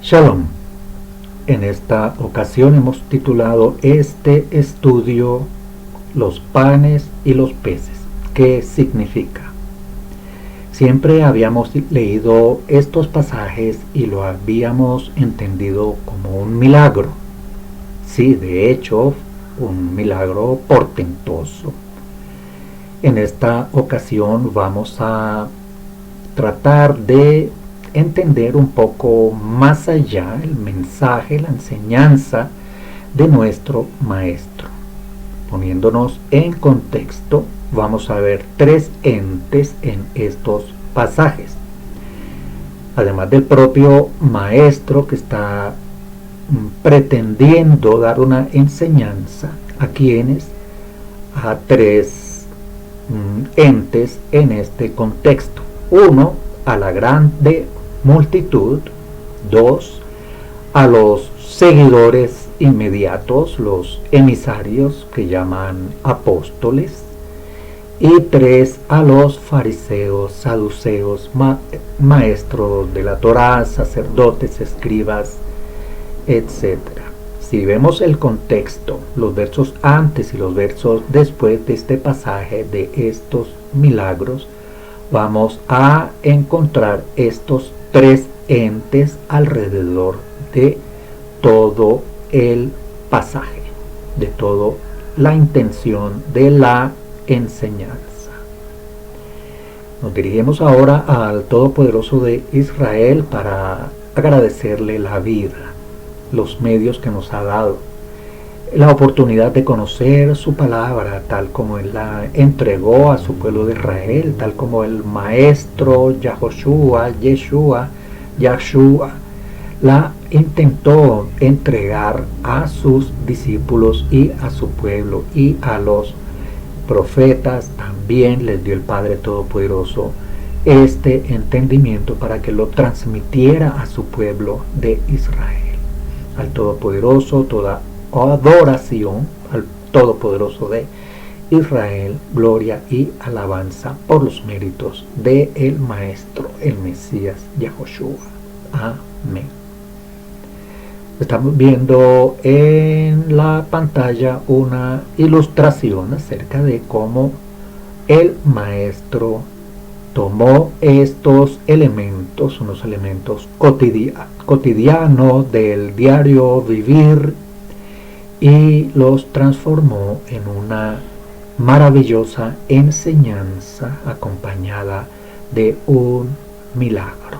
Shalom. En esta ocasión hemos titulado este estudio Los panes y los peces. ¿Qué significa? Siempre habíamos leído estos pasajes y lo habíamos entendido como un milagro. Sí, de hecho, un milagro portentoso. En esta ocasión vamos a tratar de entender un poco más allá el mensaje, la enseñanza de nuestro maestro. Poniéndonos en contexto, vamos a ver tres entes en estos pasajes. Además del propio maestro que está pretendiendo dar una enseñanza, ¿a quiénes? A tres entes en este contexto. Uno, a la grande multitud. Dos, a los seguidores inmediatos, los emisarios que llaman apóstoles. Y tres, a los fariseos, saduceos, maestros de la Torá, sacerdotes, escribas, etc. Si vemos el contexto, los versos antes y los versos después de este pasaje, de estos milagros, vamos a encontrar estos tres entes alrededor de todo el pasaje, de toda la intención de la enseñanza. Nos dirigimos ahora al Todopoderoso de Israel para agradecerle la vida, los medios que nos ha dado, la oportunidad de conocer su palabra tal como Él la entregó a su pueblo de Israel, tal como el maestro Yeshua la intentó entregar a sus discípulos y a su pueblo, y a los profetas también les dio el Padre Todopoderoso este entendimiento para que lo transmitiera a su pueblo de Israel. Al Todopoderoso toda adoración, al Todopoderoso de Israel, gloria y alabanza por los méritos de el Maestro, el Mesías, Yahoshua. Amén. Estamos viendo en la pantalla una ilustración acerca de cómo el Maestro tomó estos elementos, unos elementos cotidianos del diario vivir, y los transformó en una maravillosa enseñanza acompañada de un milagro.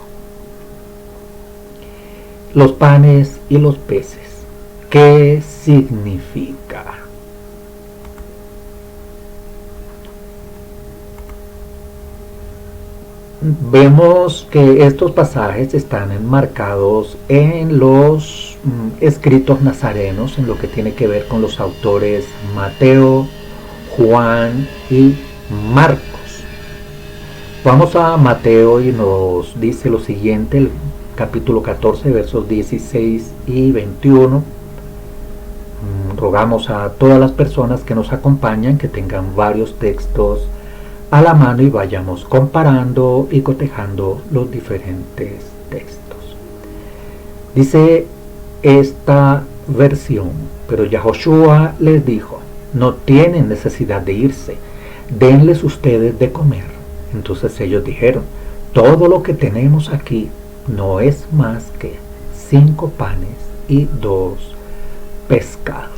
Los panes y los peces. ¿Qué significa? Vemos que estos pasajes están enmarcados en los escritos nazarenos, en lo que tiene que ver con los autores Mateo, Juan y Marcos. Vamos a Mateo y nos dice lo siguiente, el capítulo 14, versos 16 y 21. Rogamos a todas las personas que nos acompañan que tengan varios textos a la mano y vayamos comparando y cotejando los diferentes textos. Dice esta versión: pero Yahoshua les dijo, no tienen necesidad de irse, denles ustedes de comer. Entonces ellos dijeron, todo lo que tenemos aquí no es más que 5 panes y 2 pescados.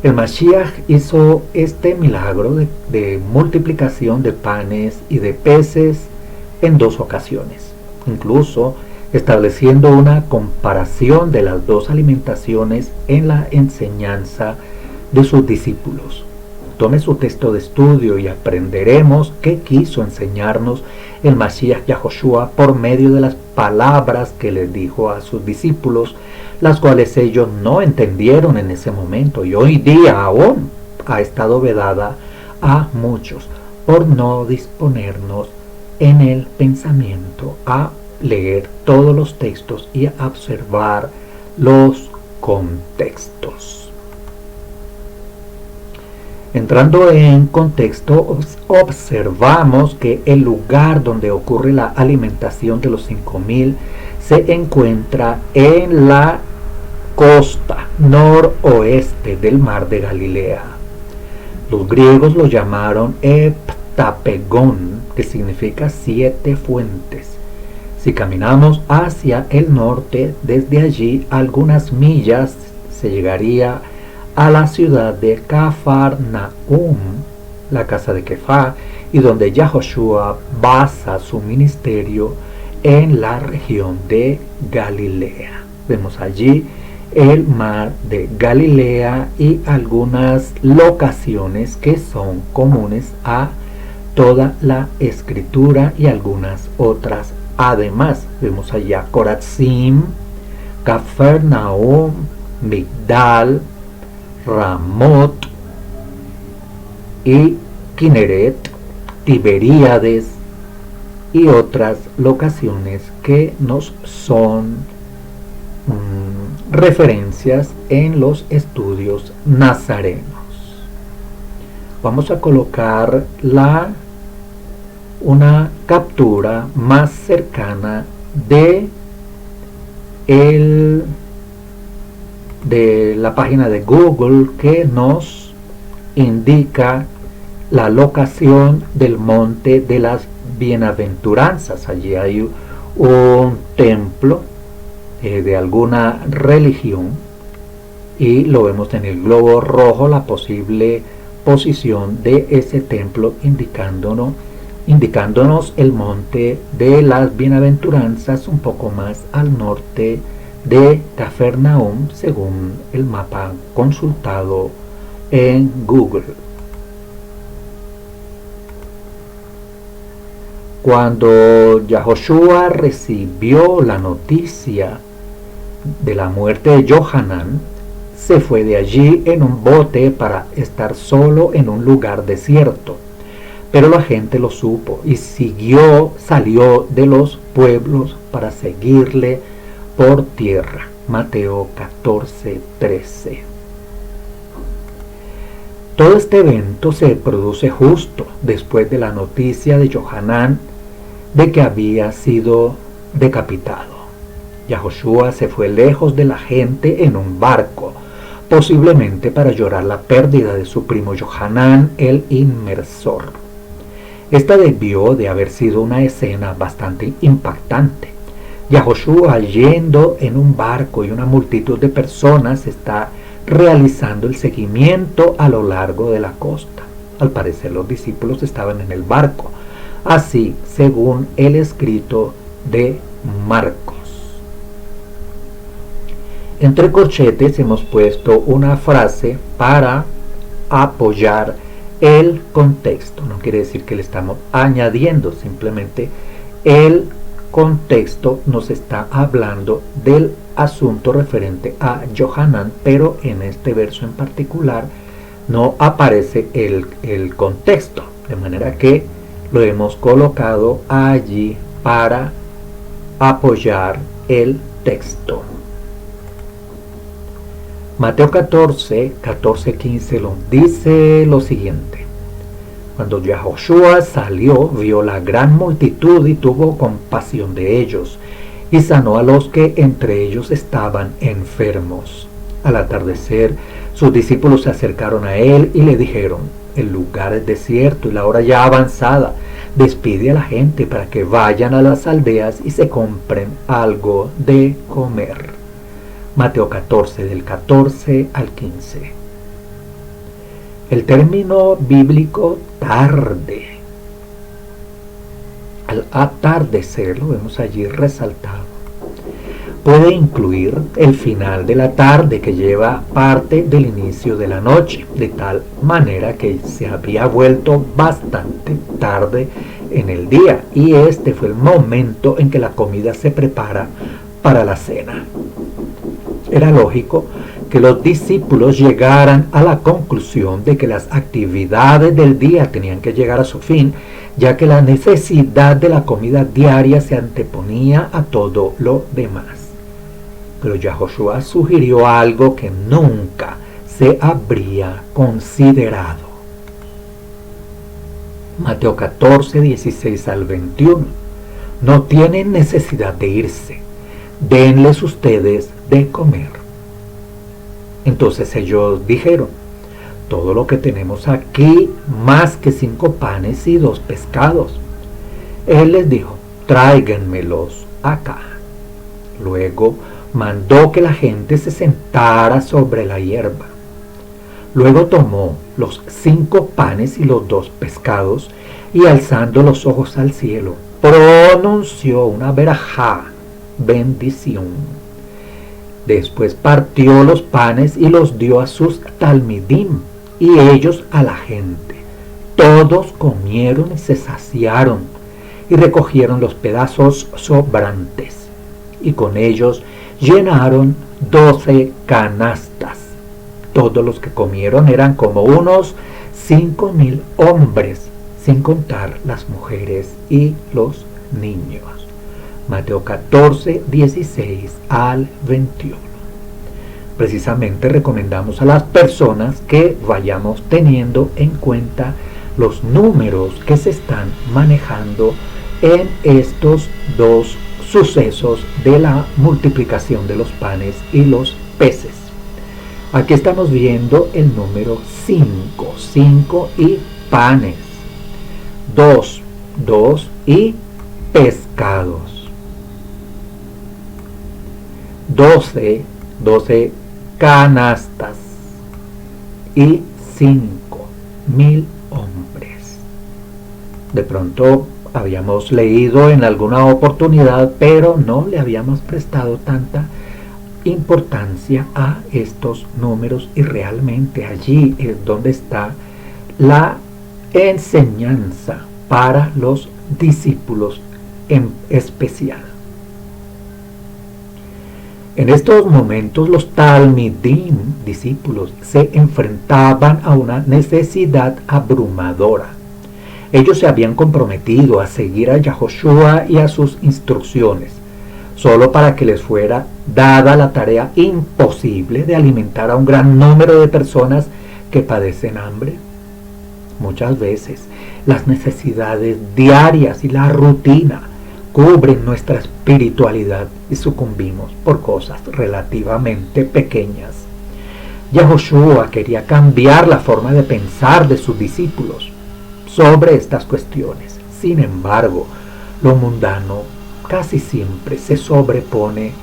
El Mashiach hizo este milagro de multiplicación de panes y de peces en 2 ocasiones, incluso estableciendo una comparación de las 2 alimentaciones en la enseñanza de sus discípulos. Tome su texto de estudio y aprenderemos qué quiso enseñarnos el Mashiach Yahoshua por medio de las palabras que les dijo a sus discípulos, las cuales ellos no entendieron en ese momento y hoy día aún ha estado vedada a muchos por no disponernos en el pensamiento a leer todos los textos y a observar los contextos. Entrando en contexto, observamos que el lugar donde ocurre la alimentación de los 5000 se encuentra en la costa noroeste del mar de Galilea. Los griegos lo llamaron Heptapegón, que significa 7 fuentes. Si caminamos hacia el norte, desde allí algunas millas se llegaría a la ciudad de Cafarnaum, la casa de Kefá, y donde Yahoshua basa su ministerio en la región de Galilea. Vemos allí el mar de Galilea y algunas locaciones que son comunes a toda la escritura y algunas otras. Además, vemos allá Corazim, Cafarnaum, Migdal, Ramot y Kineret, Tiberíades y otras locaciones que nos son referencias en los estudios nazarenos. Vamos a colocar una captura más cercana de la página de Google que nos indica la locación del monte de las bienaventuranzas. Allí hay un templo de alguna religión y lo vemos en el globo rojo, la posible posición de ese templo, indicándonos el monte de las bienaventuranzas un poco más al norte de Cafarnaum, según el mapa consultado en Google. Cuando Yahoshua recibió la noticia de la muerte de Johanán, se fue de allí en un bote para estar solo en un lugar desierto. Pero la gente lo supo y salió de los pueblos para seguirle por tierra. Mateo 14:13. Todo este evento se produce justo después de la noticia de Johanán de que había sido decapitado. Yahoshua se fue lejos de la gente en un barco, posiblemente para llorar la pérdida de su primo Johanán el inmersor. Esta debió de haber sido una escena bastante impactante. Yahoshua yendo en un barco y una multitud de personas está realizando el seguimiento a lo largo de la costa. Al parecer los discípulos estaban en el barco, así según el escrito de Marcos. Entre corchetes hemos puesto una frase para apoyar el contexto. No quiere decir que le estamos añadiendo, simplemente el contexto nos está hablando del asunto referente a Johanán, pero en este verso en particular no aparece el contexto, de manera que lo hemos colocado allí para apoyar el texto. Mateo 14:15 dice lo siguiente: cuando Yahoshua salió, vio la gran multitud y tuvo compasión de ellos, y sanó a los que entre ellos estaban enfermos. Al atardecer, sus discípulos se acercaron a él y le dijeron: el lugar es desierto y la hora ya avanzada. Despide a la gente para que vayan a las aldeas y se compren algo de comer. Mateo 14, del 14 al 15. El término bíblico tarde, al atardecer, lo vemos allí resaltado, puede incluir el final de la tarde que lleva parte del inicio de la noche, de tal manera que se había vuelto bastante tarde en el día, y este fue el momento en que la comida se prepara para la cena. Era lógico que los discípulos llegaran a la conclusión de que las actividades del día tenían que llegar a su fin, ya que la necesidad de la comida diaria se anteponía a todo lo demás. Pero Yahoshua sugirió algo que nunca se habría considerado. Mateo 14, 16 al 21. No tienen necesidad de irse, denles ustedes de comer. Entonces ellos dijeron, todo lo que tenemos aquí, más que 5 panes y 2 pescados. Él les dijo, tráiganmelos acá. Luego mandó que la gente se sentara sobre la hierba. Luego tomó los 5 panes y los 2 pescados y alzando los ojos al cielo, pronunció una verajá, bendición. Después partió los panes y los dio a sus talmidim y ellos a la gente. Todos comieron y se saciaron y recogieron los pedazos sobrantes y con ellos llenaron 12 canastas. Todos los que comieron eran como unos 5,000 hombres, sin contar las mujeres y los niños. Mateo 14, 16 al 21. Precisamente recomendamos a las personas que vayamos teniendo en cuenta los números que se están manejando en estos dos sucesos de la multiplicación de los panes y los peces. Aquí estamos viendo el número 5, 5 y panes, 2 y pescados, 12 canastas y 5,000 hombres. De pronto habíamos leído en alguna oportunidad, pero no le habíamos prestado tanta importancia a estos números y realmente allí es donde está la enseñanza para los discípulos en especial. En estos momentos los talmidim, discípulos, se enfrentaban a una necesidad abrumadora. Ellos se habían comprometido a seguir a Yahoshua y a sus instrucciones, solo para que les fuera dada la tarea imposible de alimentar a un gran número de personas que padecen hambre. Muchas veces las necesidades diarias y la rutina cubren nuestra espiritualidad y sucumbimos por cosas relativamente pequeñas. Yahoshua quería cambiar la forma de pensar de sus discípulos sobre estas cuestiones. Sin embargo, lo mundano casi siempre se sobrepone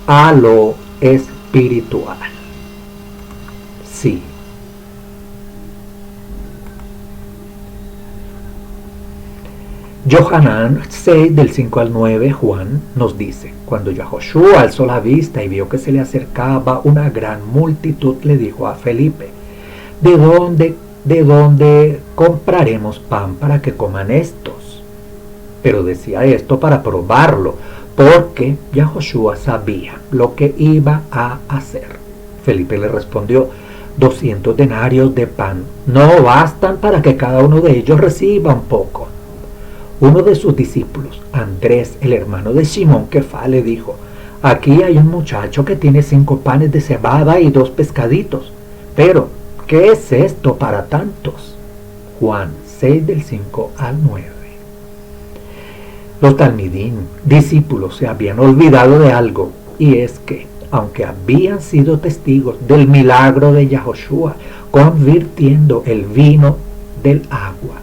a lo espiritual. Sí. Yohanan 6 del 5 al 9, Juan nos dice, cuando Yahoshua alzó la vista y vio que se le acercaba una gran multitud, le dijo a Felipe, ¿de dónde compraremos pan para que coman estos? Pero decía esto para probarlo, porque Yahoshua sabía lo que iba a hacer. Felipe le respondió, 200 denarios de pan no bastan para que cada uno de ellos reciba un poco. Uno de sus discípulos, Andrés, el hermano de Simón Kefá, le dijo, aquí hay un muchacho que tiene 5 panes de cebada y 2 pescaditos, pero ¿qué es esto para tantos? Juan 6 del 5 al 9. Los talmidim, discípulos, se habían olvidado de algo, y es que, aunque habían sido testigos del milagro de Yahoshua, convirtiendo el vino del agua,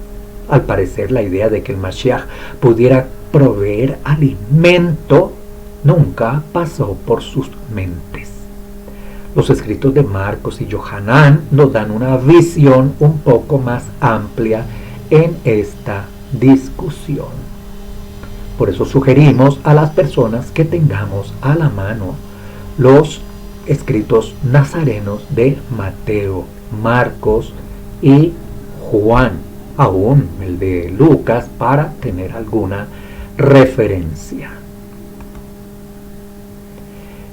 al parecer la idea de que el Mashiach pudiera proveer alimento nunca pasó por sus mentes. Los escritos de Marcos y Yohanan nos dan una visión un poco más amplia en esta discusión. Por eso sugerimos a las personas que tengamos a la mano los escritos nazarenos de Mateo, Marcos y Juan, aún el de Lucas, para tener alguna referencia.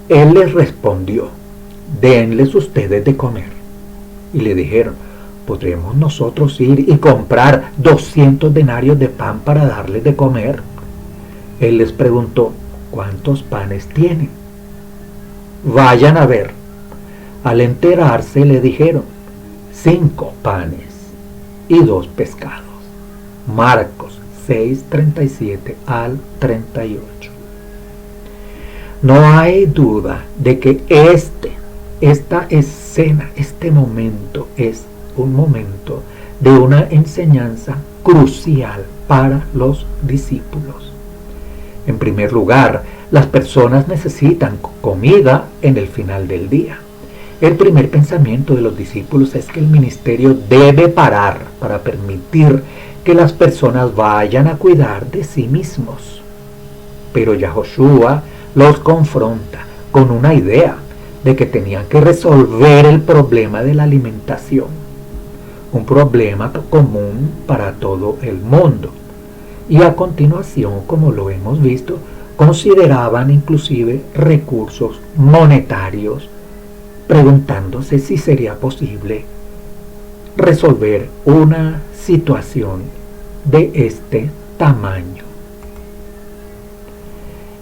Él les respondió, denles ustedes de comer. Y le dijeron, ¿podremos nosotros ir y comprar 200 denarios de pan para darles de comer? Él les preguntó, ¿cuántos panes tienen? Vayan a ver. Al enterarse le dijeron, 5 panes y 2 pescados. Marcos 6:37 al 38. No hay duda de que esta escena, este momento es un momento de una enseñanza crucial para los discípulos. En primer lugar, las personas necesitan comida en el final del día. El primer pensamiento de los discípulos es que el ministerio debe parar para permitir que las personas vayan a cuidar de sí mismos. Pero Yahoshua los confronta con una idea de que tenían que resolver el problema de la alimentación, un problema común para todo el mundo. Y a continuación, como lo hemos visto, consideraban inclusive recursos monetarios, preguntándose si sería posible resolver una situación de este tamaño.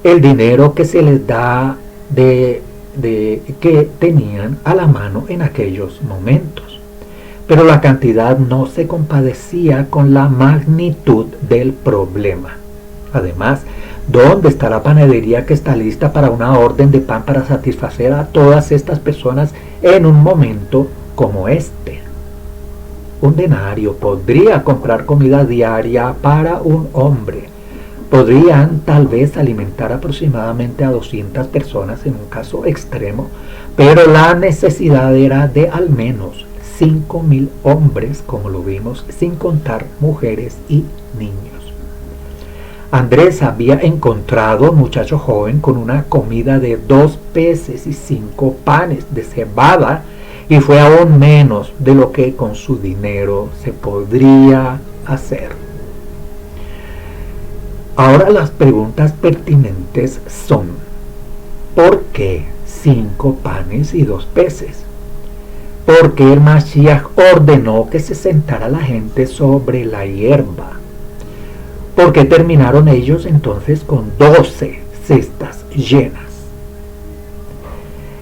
El dinero que se les da que tenían a la mano en aquellos momentos, pero la cantidad no se compadecía con la magnitud del problema. Además, ¿dónde está la panadería que está lista para una orden de pan para satisfacer a todas estas personas en un momento como este? Un denario podría comprar comida diaria para un hombre. Podrían tal vez alimentar aproximadamente a 200 personas en un caso extremo, pero la necesidad era de al menos 5,000 hombres, como lo vimos, sin contar mujeres y niños. Andrés había encontrado a un muchacho joven con una comida de 2 peces y 5 panes de cebada, y fue aún menos de lo que con su dinero se podría hacer. Ahora las preguntas pertinentes son: ¿por qué 5 panes y 2 peces? ¿Por qué el Mashiach ordenó que se sentara la gente sobre la hierba? ¿Por qué terminaron ellos entonces con 12 cestas llenas?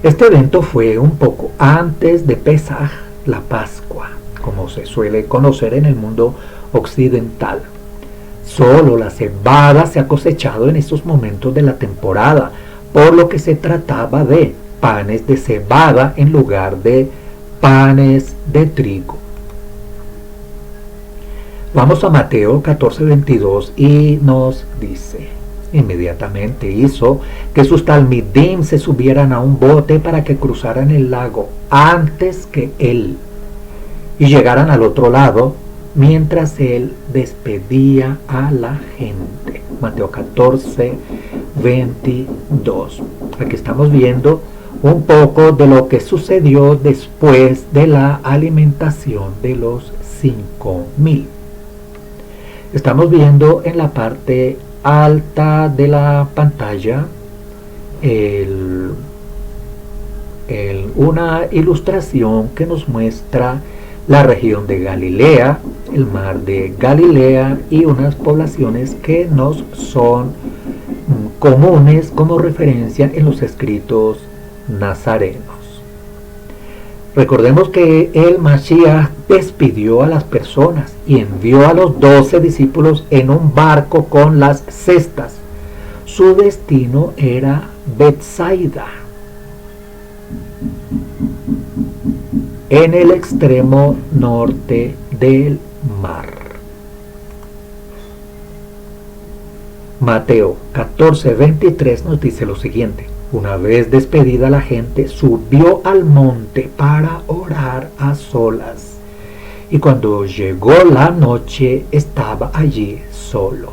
Este evento fue un poco antes de Pesaj, la Pascua, como se suele conocer en el mundo occidental. Solo la cebada se ha cosechado en estos momentos de la temporada, por lo que se trataba de panes de cebada en lugar de panes de trigo. Vamos a Mateo 14:22 y nos dice: inmediatamente hizo que sus talmidim se subieran a un bote para que cruzaran el lago antes que él y llegaran al otro lado mientras él despedía a la gente. Mateo 14:22. Aquí estamos viendo un poco de lo que sucedió después de la alimentación de los 5,000. Estamos viendo en la parte alta de la pantalla una ilustración que nos muestra la región de Galilea, el mar de Galilea y unas poblaciones que nos son comunes como referencia en los escritos nazarenos. Recordemos que el Mashiach despidió a las personas y envió a los 12 discípulos en un barco con las cestas. Su destino era Betsaida, en el extremo norte del mar. Mateo 14:23 nos dice lo siguiente: una vez despedida la gente, subió al monte para orar a solas, y cuando llegó la noche estaba allí solo.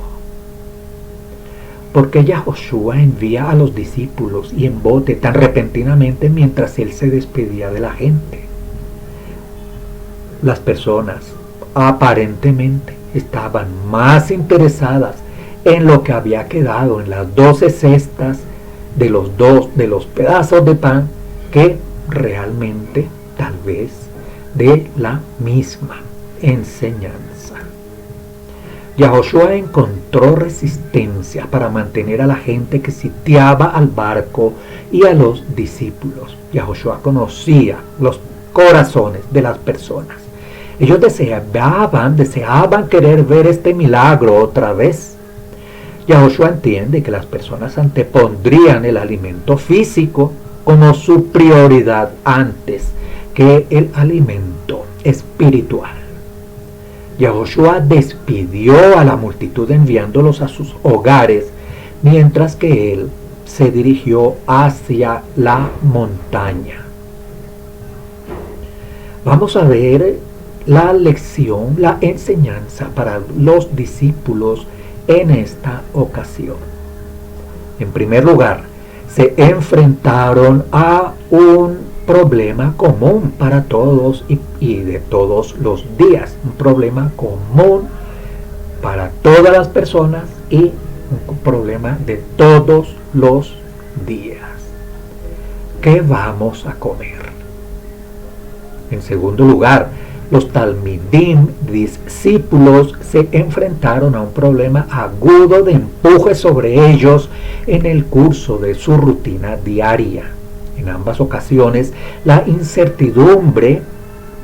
Porque Yahoshua envía a los discípulos y en bote tan repentinamente mientras él se despedía de la gente. Las personas aparentemente estaban más interesadas en lo que había quedado en las 12 cestas de los pedazos de pan que realmente tal vez de la misma enseñanza. Yahoshua encontró resistencia para mantener a la gente que sitiaba al barco y a los discípulos. Yahoshua conocía los corazones de las personas. Ellos deseaban querer ver este milagro otra vez. Yahoshua entiende que las personas antepondrían el alimento físico como su prioridad antes que el alimento espiritual. Yahoshua despidió a la multitud enviándolos a sus hogares, mientras que él se dirigió hacia la montaña. Vamos a ver la lección, la enseñanza para los discípulos en esta ocasión. En primer lugar, se enfrentaron a un problema común para todos y de todos los días, un problema común para todas las personas y un problema de todos los días. ¿Qué vamos a comer? En segundo lugar, los talmidim, discípulos, se enfrentaron a un problema agudo de empuje sobre ellos en el curso de su rutina diaria. En ambas ocasiones, la incertidumbre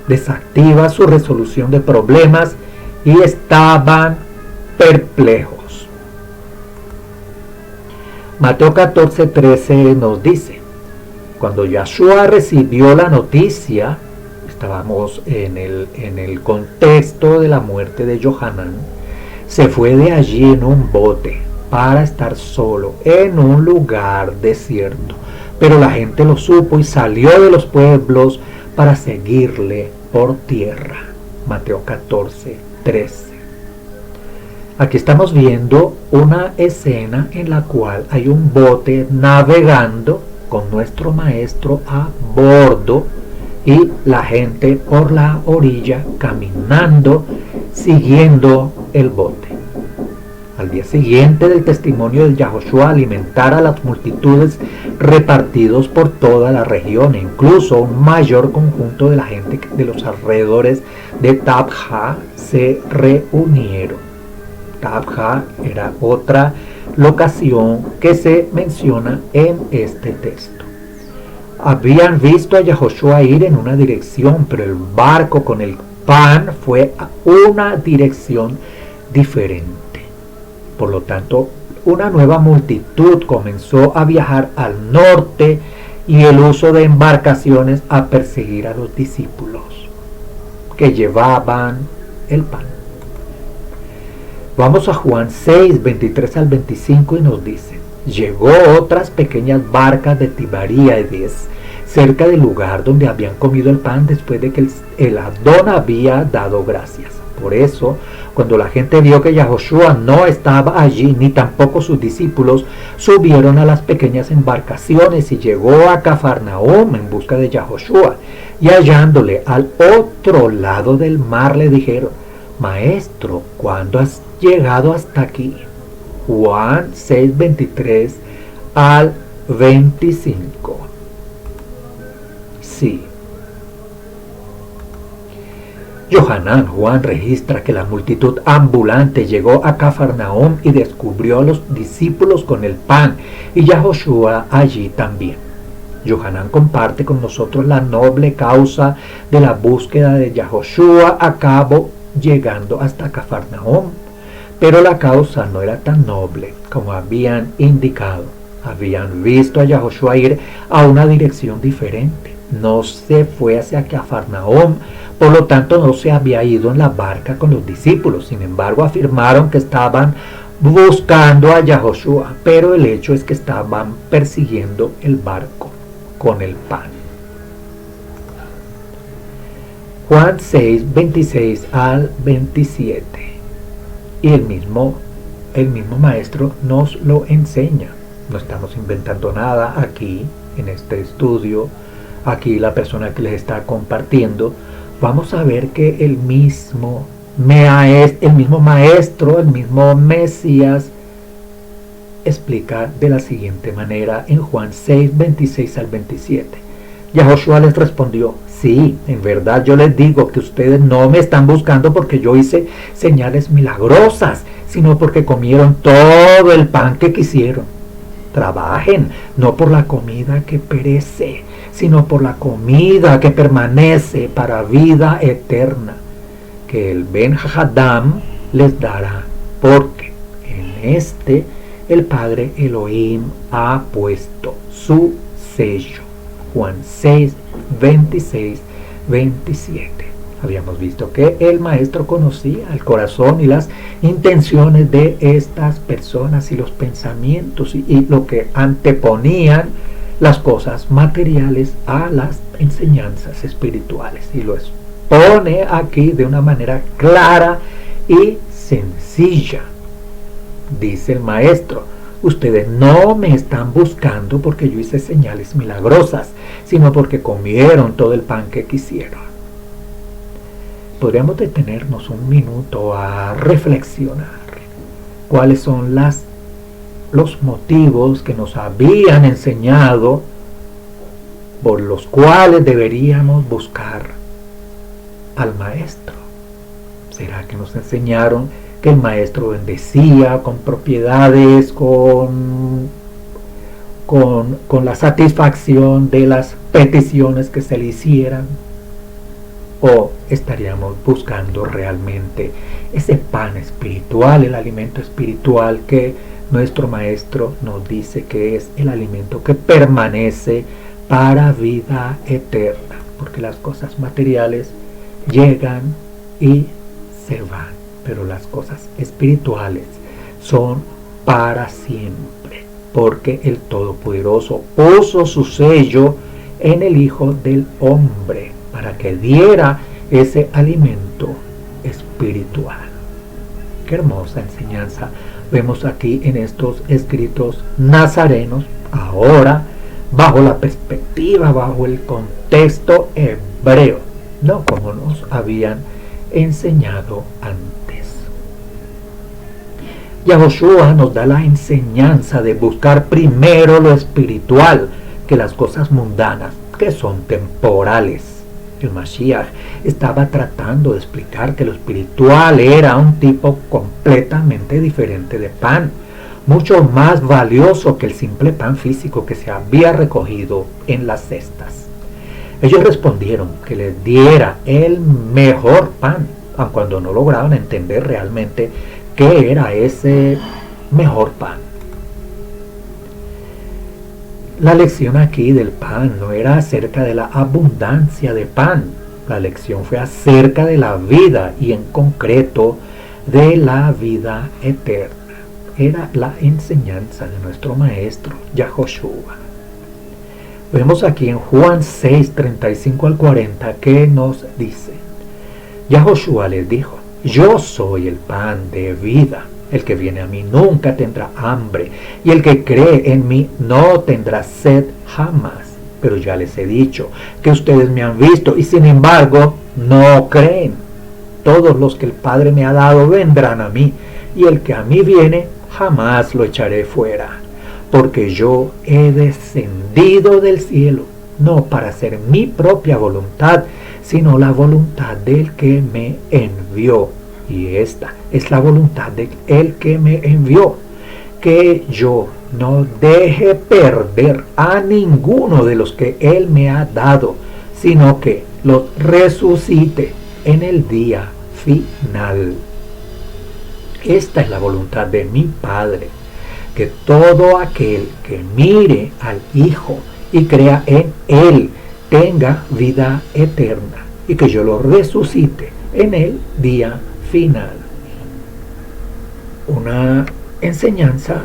desactiva su resolución de problemas y estaban perplejos. Mateo 14:13 nos dice: cuando Yahshua recibió la noticia, estábamos en el contexto de la muerte de Yohanan, se fue de allí en un bote para estar solo en un lugar desierto. Pero la gente lo supo y salió de los pueblos para seguirle por tierra. Mateo 14:13. Aquí estamos viendo una escena en la cual hay un bote navegando con nuestro maestro a bordo y la gente por la orilla caminando, siguiendo el bote. Al día siguiente del testimonio de Yahoshua alimentar a las multitudes repartidos por toda la región, e incluso un mayor conjunto de la gente de los alrededores de Tabja se reunieron. Tabja era otra locación que se menciona en este texto. Habían visto a Yahoshua ir en una dirección, pero el barco con el pan fue a una dirección diferente. Por lo tanto, una nueva multitud comenzó a viajar al norte y el uso de embarcaciones a perseguir a los discípulos que llevaban el pan. Vamos a Juan 6, 23 al 25 y nos dice: llegó otras pequeñas barcas de Tiberíades cerca del lugar donde habían comido el pan después de que el Adón había dado gracias. Por eso, cuando la gente vio que Yahoshua no estaba allí, ni tampoco sus discípulos, subieron a las pequeñas embarcaciones y llegó a Cafarnaúm en busca de Yahoshua. Y hallándole al otro lado del mar le dijeron: Maestro, ¿cuándo has llegado hasta aquí? Juan 6, 23 al 25. Sí. Yohanan Juan registra que la multitud ambulante llegó a Cafarnaúm y descubrió a los discípulos con el pan y Yahoshua allí también. Yohanan comparte con nosotros la noble causa de la búsqueda de Yahoshua a cabo llegando hasta Cafarnaúm, pero la causa no era tan noble como habían indicado. Habían visto a Yahoshua ir a una dirección diferente. No se fue hacia Cafarnaúm, por lo tanto no se había ido en la barca con los discípulos. Sin embargo, afirmaron que estaban buscando a Yahoshua, pero el hecho es que estaban persiguiendo el barco con el pan. Juan 6, 26 al 27. Y el mismo maestro nos lo enseña. No estamos inventando nada aquí en este estudio. Aquí la persona que les está compartiendo, vamos a ver que el mismo maestro, el mismo Mesías, explica de la siguiente manera en Juan 6, 26 al 27. Yahoshua les respondió: sí, en verdad yo les digo que ustedes no me están buscando porque yo hice señales milagrosas, sino porque comieron todo el pan que quisieron. Trabajen, no por la comida que perece, sino por la comida que permanece para vida eterna, que el Ben Hadam les dará, porque en este el Padre Elohim ha puesto su sello. Juan 6, 26, 27. Habíamos visto que el maestro conocía el corazón y las intenciones de estas personas y los pensamientos y lo que anteponían las cosas materiales a las enseñanzas espirituales, y lo expone aquí de una manera clara y sencilla. Dice el maestro: ustedes no me están buscando porque yo hice señales milagrosas, sino porque comieron todo el pan que quisieron. Podríamos detenernos un minuto a reflexionar cuáles son los motivos que nos habían enseñado por los cuales deberíamos buscar al maestro. ¿Será que nos enseñaron que el maestro bendecía con propiedades, con la satisfacción de las peticiones que se le hicieran? ¿O estaríamos buscando realmente ese pan espiritual, el alimento espiritual que nuestro maestro nos dice que es el alimento que permanece para vida eterna? Porque las cosas materiales llegan y se van, pero las cosas espirituales son para siempre, porque el Todopoderoso puso su sello en el Hijo del Hombre para que diera ese alimento espiritual. Qué hermosa enseñanza vemos aquí en estos escritos nazarenos, ahora bajo la perspectiva, bajo el contexto hebreo, no como nos habían enseñado antes. Yahoshua nos da la enseñanza de buscar primero lo espiritual que las cosas mundanas, que son temporales. El Mashiach estaba tratando de explicar que lo espiritual era un tipo completamente diferente de pan, mucho más valioso que el simple pan físico que se había recogido en las cestas. Ellos respondieron que les diera el mejor pan, aun cuando no lograban entender realmente qué era ese mejor pan. La lección aquí del pan no era acerca de la abundancia de pan. La lección fue acerca de la vida, y en concreto de la vida eterna. Era la enseñanza de nuestro maestro Yahoshua. Vemos aquí en Juan 6, 35 al 40 que nos dice: Yahoshua les dijo: yo soy el pan de vida. El que viene a mí nunca tendrá hambre, y el que cree en mí no tendrá sed jamás. Pero ya les he dicho que ustedes me han visto y sin embargo no creen. Todos los que el Padre me ha dado vendrán a mí, y el que a mí viene jamás lo echaré fuera. Porque yo he descendido del cielo, no para hacer mi propia voluntad, sino la voluntad del que me envió. Y esta es la voluntad de el que me envió, que yo no deje perder a ninguno de los que él me ha dado, sino que los resucite en el día final. Esta es la voluntad de mi Padre, que todo aquel que mire al Hijo y crea en él tenga vida eterna, y que yo lo resucite en el día final. Una enseñanza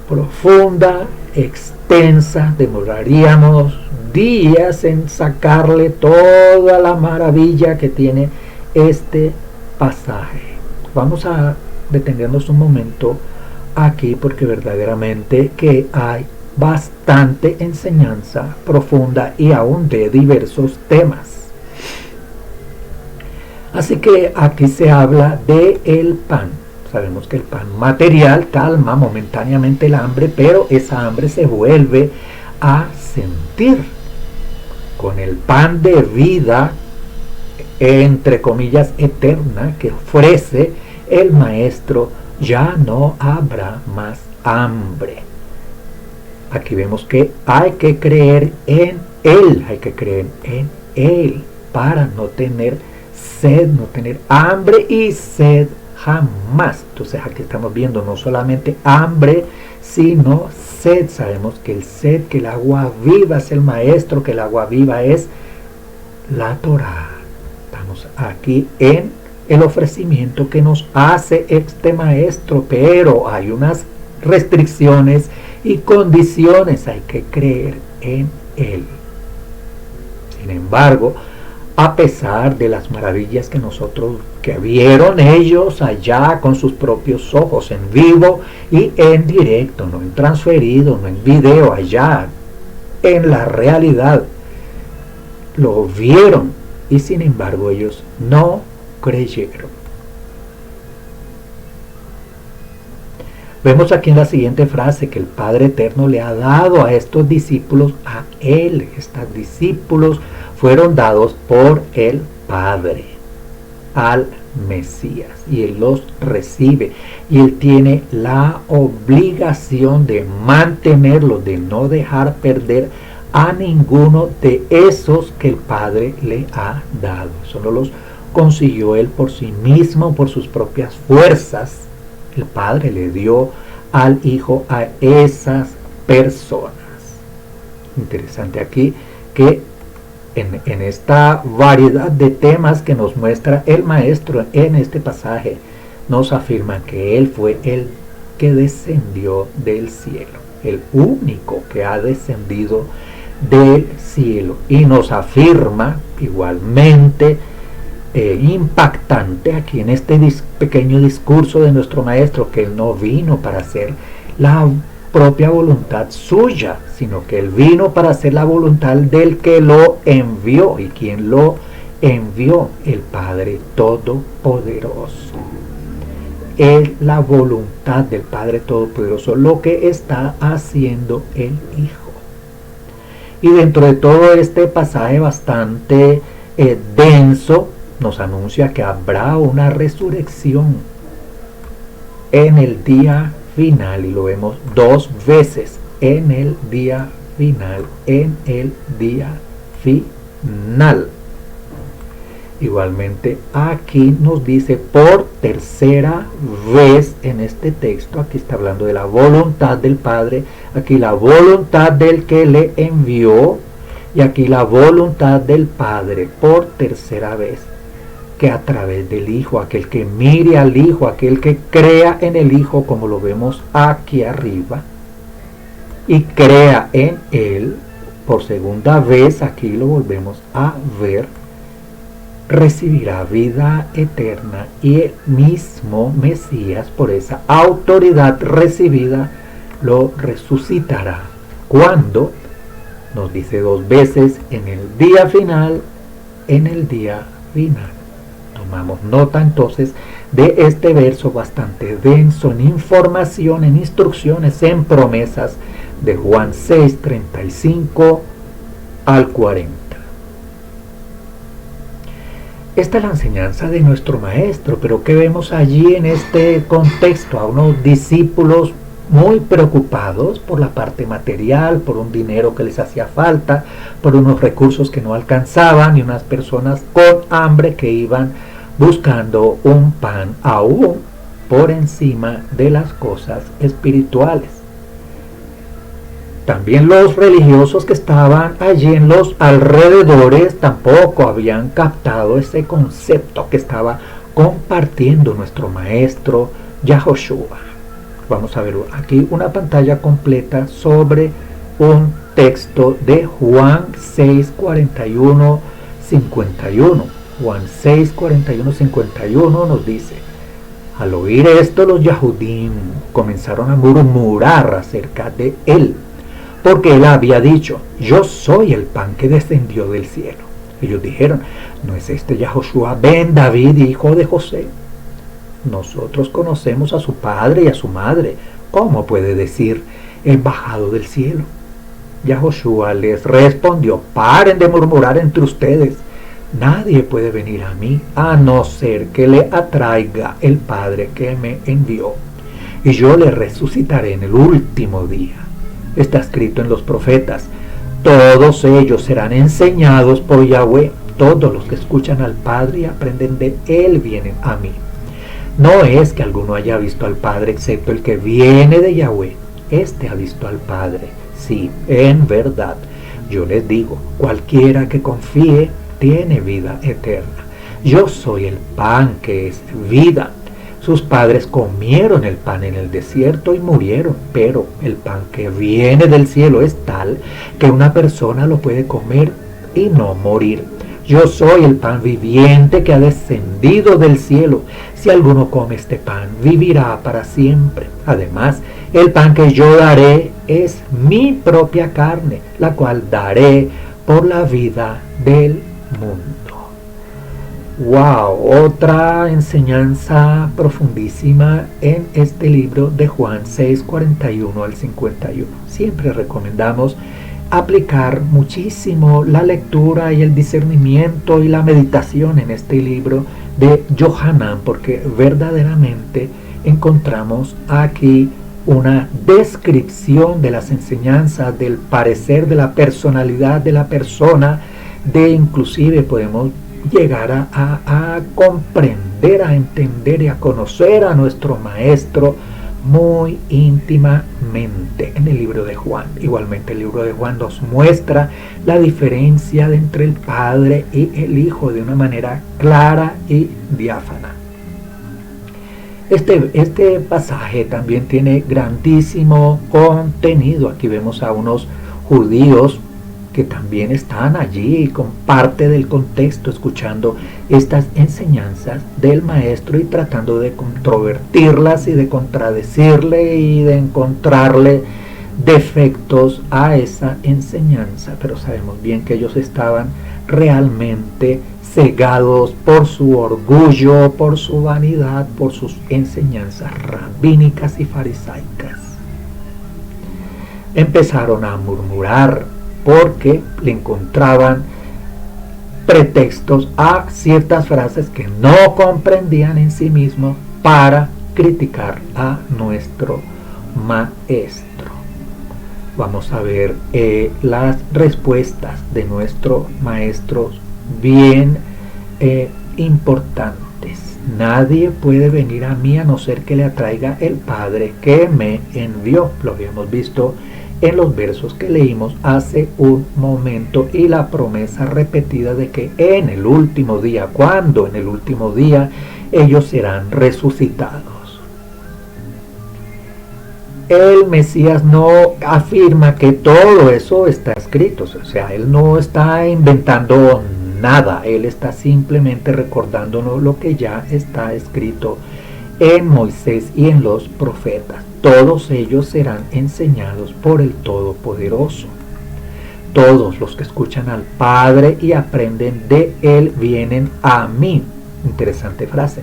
profunda, extensa, demoraríamos días en sacarle toda la maravilla que tiene este pasaje. Vamos a detenernos un momento aquí porque verdaderamente que hay bastante enseñanza profunda y aún de diversos temas. Así que aquí se habla de el pan. Sabemos que el pan material calma momentáneamente el hambre, pero esa hambre se vuelve a sentir. Con el pan de vida, entre comillas, eterna, que ofrece el maestro, ya no habrá más hambre. Aquí vemos que hay que creer en él, hay que creer en él para no tener sed, no tener hambre y sed jamás. Entonces aquí estamos viendo no solamente hambre, sino sed. Sabemos que el sed, que el agua viva es el maestro, que el agua viva es la Torá. Estamos aquí en el ofrecimiento que nos hace este maestro, pero hay unas restricciones y condiciones. Hay que creer en él. Sin embargo, a pesar de las maravillas que vieron ellos allá con sus propios ojos, en vivo y en directo, no en transferido, no en video, allá en la realidad, lo vieron y sin embargo ellos no creyeron. Vemos aquí en la siguiente frase que el Padre Eterno le ha dado a estos discípulos a él. Estos discípulos fueron dados por el Padre al Mesías y él los recibe y él tiene la obligación de mantenerlos, de no dejar perder a ninguno de esos que el Padre le ha dado. Eso no los consiguió él por sí mismo, por sus propias fuerzas. El Padre le dio al Hijo a esas personas. Interesante aquí que en esta variedad de temas que nos muestra el Maestro en este pasaje, nos afirma que Él fue el que descendió del cielo, el único que ha descendido del cielo, y nos afirma igualmente impactante aquí en este pequeño discurso de nuestro Maestro, que Él no vino para hacer la propia voluntad suya, sino que Él vino para hacer la voluntad del que lo envió. ¿Y quien lo envió? El Padre Todopoderoso. Es la voluntad del Padre Todopoderoso lo que está haciendo el Hijo. Y dentro de todo este pasaje bastante denso, nos anuncia que habrá una resurrección en el día final, y lo vemos dos veces: en el día final, en el día final. Igualmente aquí nos dice por tercera vez en este texto, aquí está hablando de la voluntad del Padre, aquí la voluntad del que le envió, y aquí la voluntad del Padre por tercera vez, que a través del Hijo, aquel que mire al Hijo, aquel que crea en el Hijo, como lo vemos aquí arriba, y crea en Él, por segunda vez, aquí lo volvemos a ver, recibirá vida eterna, y el mismo Mesías, por esa autoridad recibida, lo resucitará. ¿Cuándo? Nos dice dos veces: en el día final, en el día final. Tomamos nota entonces de este verso bastante denso en información, en instrucciones, en promesas de Juan 6, 35 al 40. Esta es la enseñanza de nuestro Maestro, pero ¿qué vemos allí en este contexto? A unos discípulos muy preocupados por la parte material, por un dinero que les hacía falta, por unos recursos que no alcanzaban, y unas personas con hambre que iban buscando un pan aún por encima de las cosas espirituales. También los religiosos que estaban allí en los alrededores tampoco habían captado ese concepto que estaba compartiendo nuestro Maestro Yahoshua. Vamos a ver aquí una pantalla completa sobre un texto de Juan 6, 41, 51. Juan 6, 41, 51 nos dice: al oír esto, los Yahudim comenzaron a murmurar acerca de él, porque él había dicho: yo soy el pan que descendió del cielo. Ellos dijeron: ¿no es este Yahoshua ben David, hijo de José? Nosotros conocemos a su padre y a su madre. ¿Cómo puede decir el bajado del cielo? Yahoshua les respondió: paren de murmurar entre ustedes. Nadie puede venir a mí a no ser que le atraiga el Padre que me envió, y yo le resucitaré en el último día. Está escrito en los profetas: todos ellos serán enseñados por Yahweh, Todos los que escuchan al Padre y aprenden de Él vienen a mí. No es que alguno haya visto al Padre excepto el que viene de Yahweh. Este ha visto al Padre. Sí, en verdad, yo les digo, cualquiera que confíe tiene vida eterna. Yo soy el pan que es vida. Sus padres comieron el pan en el desierto y murieron, pero el pan que viene del cielo es tal que una persona lo puede comer y no morir. Yo soy el pan viviente que ha descendido del cielo. Si alguno come este pan, vivirá para siempre. Además, el pan que yo daré es mi propia carne, la cual daré por la vida del mundo. ¡Wow! Otra enseñanza profundísima en este libro de Juan 6, 41 al 51. Siempre recomendamos aplicar muchísimo la lectura y el discernimiento y la meditación en este libro de Yohanan, porque verdaderamente encontramos aquí una descripción de las enseñanzas, del parecer, de la personalidad de la persona, de inclusive podemos llegar a comprender, a entender y a conocer a nuestro Maestro muy íntimamente en el libro de Juan. Igualmente el libro de Juan nos muestra la diferencia entre el Padre y el Hijo de una manera clara y diáfana. Este pasaje también tiene grandísimo contenido. Aquí vemos a unos judíos que también están allí con parte del contexto escuchando estas enseñanzas del Maestro y tratando de controvertirlas y de contradecirle y de encontrarle defectos a esa enseñanza. Pero sabemos bien que ellos estaban realmente cegados por su orgullo, por su vanidad, por sus enseñanzas rabínicas y farisaicas. Empezaron a murmurar porque le encontraban pretextos a ciertas frases que no comprendían en sí mismos para criticar a nuestro Maestro. Vamos a ver las respuestas de nuestro Maestro bien importantes. Nadie puede venir a mí a no ser que le atraiga el Padre que me envió. Lo habíamos visto en los versos que leímos hace un momento, y la promesa repetida de que en el último día, cuando en el último día ellos serán resucitados. El Mesías no afirma que todo eso está escrito, o sea, él no está inventando nada, él está simplemente recordándonos lo que ya está escrito en Moisés y en los profetas. Todos ellos serán enseñados por el Todopoderoso. Todos los que escuchan al Padre y aprenden de Él vienen a mí. Interesante frase.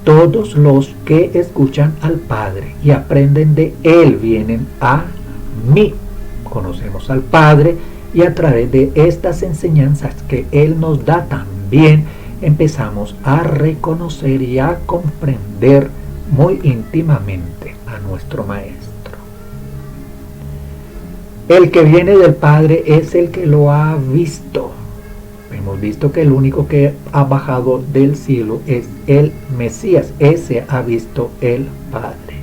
Todos los que escuchan al Padre y aprenden de Él vienen a mí. Conocemos al Padre y a través de estas enseñanzas que Él nos da también empezamos a reconocer y a comprender muy íntimamente a nuestro Maestro. El que viene del Padre es el que lo ha visto. Hemos visto que el único que ha bajado del cielo es el Mesías. Ese ha visto el Padre.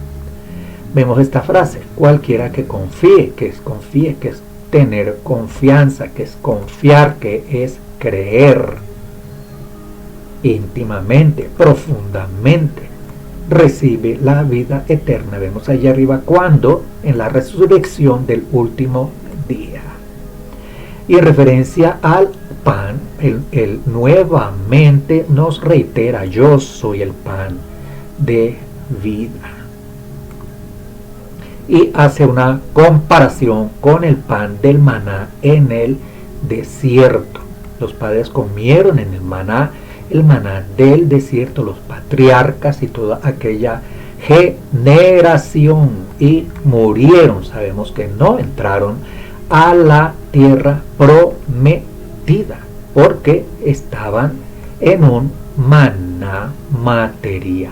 Vemos esta frase: cualquiera que confíe, que es tener confianza, que es confiar, que es creer íntimamente, profundamente, recibe la vida eterna. Vemos allá arriba cuando en la resurrección del último día. Y en referencia al pan, él nuevamente nos reitera: yo soy el pan de vida. Y hace una comparación con el pan del maná en el desierto. Los padres comieron en el maná del desierto, los patriarcas y toda aquella generación, y murieron. Sabemos que no entraron a la tierra prometida porque estaban en un maná material.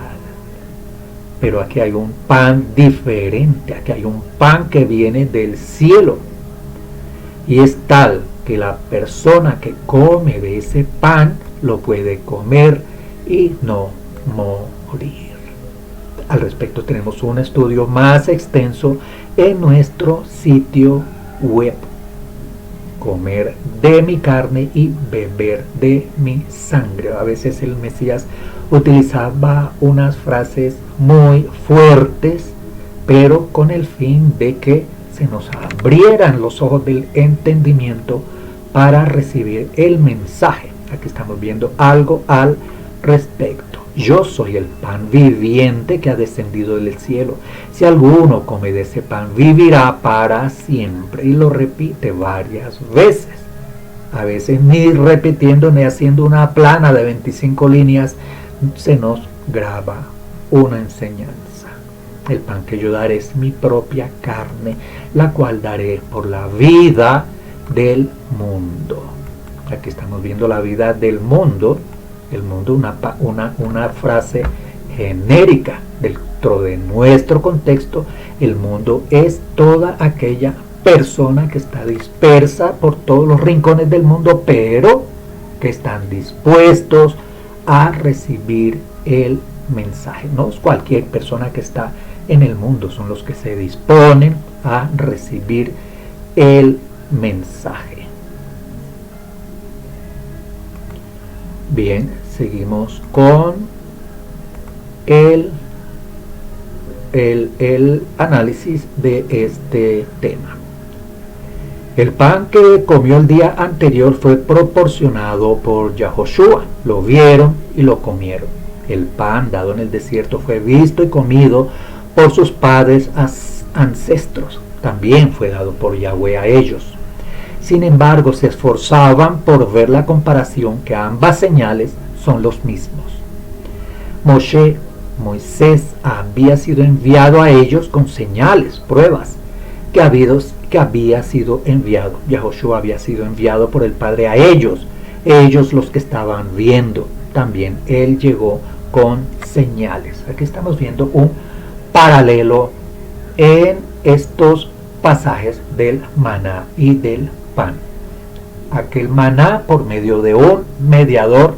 Pero aquí hay un pan diferente, aquí hay un pan que viene del cielo y es tal que la persona que come de ese pan lo puede comer y no morir. Al respecto tenemos un estudio más extenso en nuestro sitio web. Comer de mi carne y beber de mi sangre. A veces el Mesías utilizaba unas frases muy fuertes, pero con el fin de que se nos abrieran los ojos del entendimiento para recibir el mensaje. Aquí estamos viendo algo al respecto. Yo soy el pan viviente que ha descendido del cielo. Si alguno come de ese pan, vivirá para siempre. Y lo repite varias veces. A veces ni repitiendo ni haciendo una plana de 25 líneas se nos graba una enseñanza. El pan que yo daré es mi propia carne, la cual daré por la vida del mundo. Aquí estamos viendo la vida del mundo. El mundo, una frase genérica dentro de nuestro contexto. El mundo es toda aquella persona que está dispersa por todos los rincones del mundo, pero que están dispuestos a recibir el mensaje. No es cualquier persona que está en el mundo, son los que se disponen a recibir el mensaje. Bien, seguimos con el análisis de este tema. El pan que comió el día anterior fue proporcionado por Yahoshua. Lo vieron y lo comieron. El pan dado en el desierto fue visto y comido por sus padres ancestros. También fue dado por Yahweh a ellos. Sin embargo, se esforzaban por ver la comparación que ambas señales son los mismos. Moisés había sido enviado a ellos con señales, pruebas, que había sido enviado. Yahoshua había sido enviado por el Padre a ellos los que estaban viendo. También él llegó con señales. Aquí estamos viendo un paralelo en estos pasajes del maná y del pan. Aquel maná por medio de un mediador,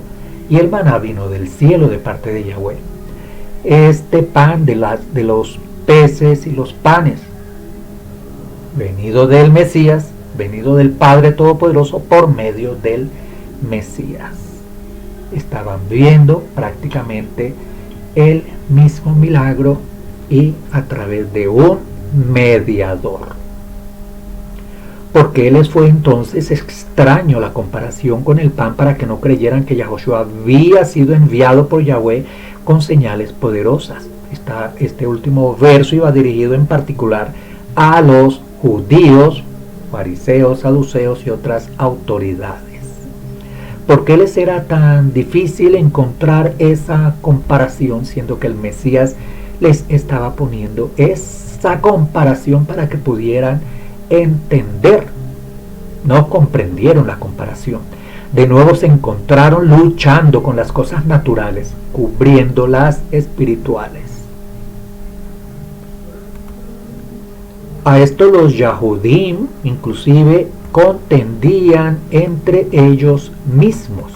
y el maná vino del cielo de parte de Yahweh. Este pan de los peces y los panes, venido del Mesías, venido del Padre Todopoderoso por medio del Mesías. Estaban viendo prácticamente el mismo milagro y a través de un mediador. Porque les fue entonces extraño la comparación con el pan, para que no creyeran que Yahoshua había sido enviado por Yahweh con señales poderosas. Este último verso iba dirigido en particular a los judíos, fariseos, saduceos y otras autoridades. ¿Por qué les era tan difícil encontrar esa comparación, siendo que el Mesías les estaba poniendo esa comparación para que pudieran entender? No comprendieron la comparación. De nuevo se encontraron luchando con las cosas naturales, cubriendo las espirituales. A esto los Yahudim inclusive contendían entre ellos mismos,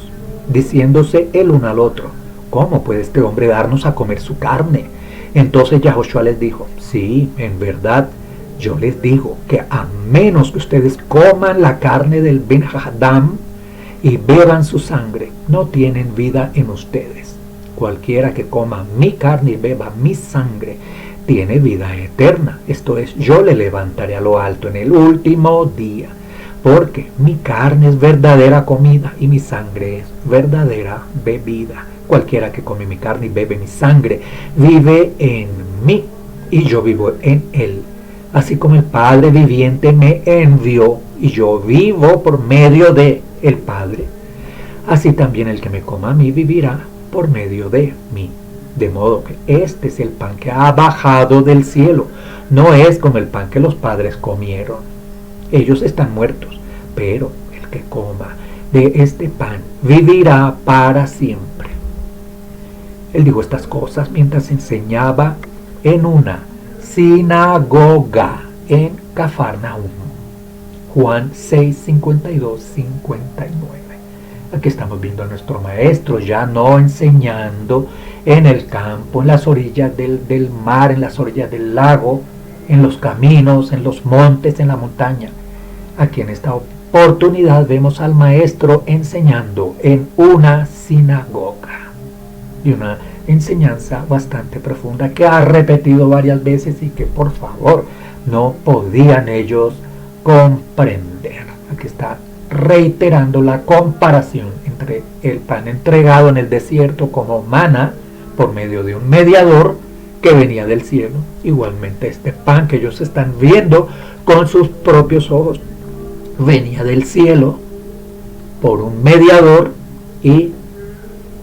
diciéndose el uno al otro: ¿cómo puede este hombre darnos a comer su carne? Entonces Yahoshua les dijo: sí, en verdad, yo les digo que a menos que ustedes coman la carne del Ben Hadam y beban su sangre, no tienen vida en ustedes. Cualquiera que coma mi carne y beba mi sangre tiene vida eterna. Esto es, yo le levantaré a lo alto en el último día, porque mi carne es verdadera comida y mi sangre es verdadera bebida. Cualquiera que come mi carne y bebe mi sangre vive en mí y yo vivo en él. Así como el Padre viviente me envió y yo vivo por medio de el Padre, así también el que me coma a mí vivirá por medio de mí. De modo que este es el pan que ha bajado del cielo, no es como el pan que los padres comieron. Ellos están muertos, pero el que coma de este pan vivirá para siempre. Él dijo estas cosas mientras enseñaba en una sinagoga en Cafarnaúm. Juan 6, 52, 59. Aquí estamos viendo a nuestro maestro ya no enseñando en el campo, en las orillas del mar, en las orillas del lago, en los caminos, en los montes, en la montaña. Aquí en esta oportunidad vemos al maestro enseñando en una sinagoga, y una enseñanza bastante profunda que ha repetido varias veces y que por favor no podían ellos comprender. Aquí está reiterando la comparación entre el pan entregado en el desierto como maná por medio de un mediador que venía del cielo, igualmente este pan que ellos están viendo con sus propios ojos venía del cielo por un mediador y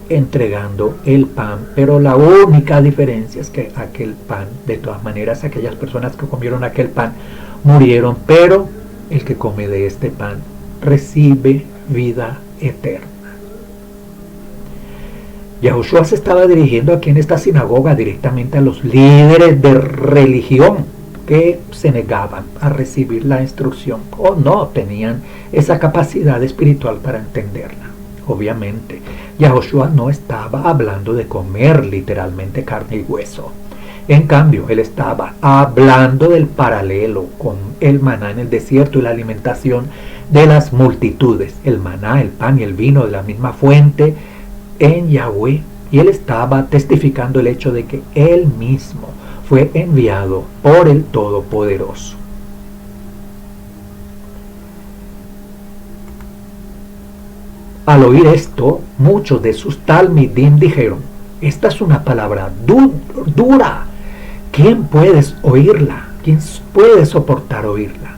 entregando el pan, pero la única diferencia es que aquel pan, de todas maneras aquellas personas que comieron aquel pan murieron, pero el que come de este pan recibe vida eterna. Yahushua se estaba dirigiendo aquí en esta sinagoga directamente a los líderes de religión que se negaban a recibir la instrucción o no tenían esa capacidad espiritual para entenderla. Obviamente, Yahushua no estaba hablando de comer literalmente carne y hueso. En cambio, él estaba hablando del paralelo con el maná en el desierto y la alimentación de las multitudes. El maná, el pan y el vino de la misma fuente en Yahweh. Y él estaba testificando el hecho de que él mismo fue enviado por el Todopoderoso. Al oír esto, muchos de sus talmidim dijeron: esta es una palabra dura. ¿Quién puede oírla? ¿Quién puede soportar oírla?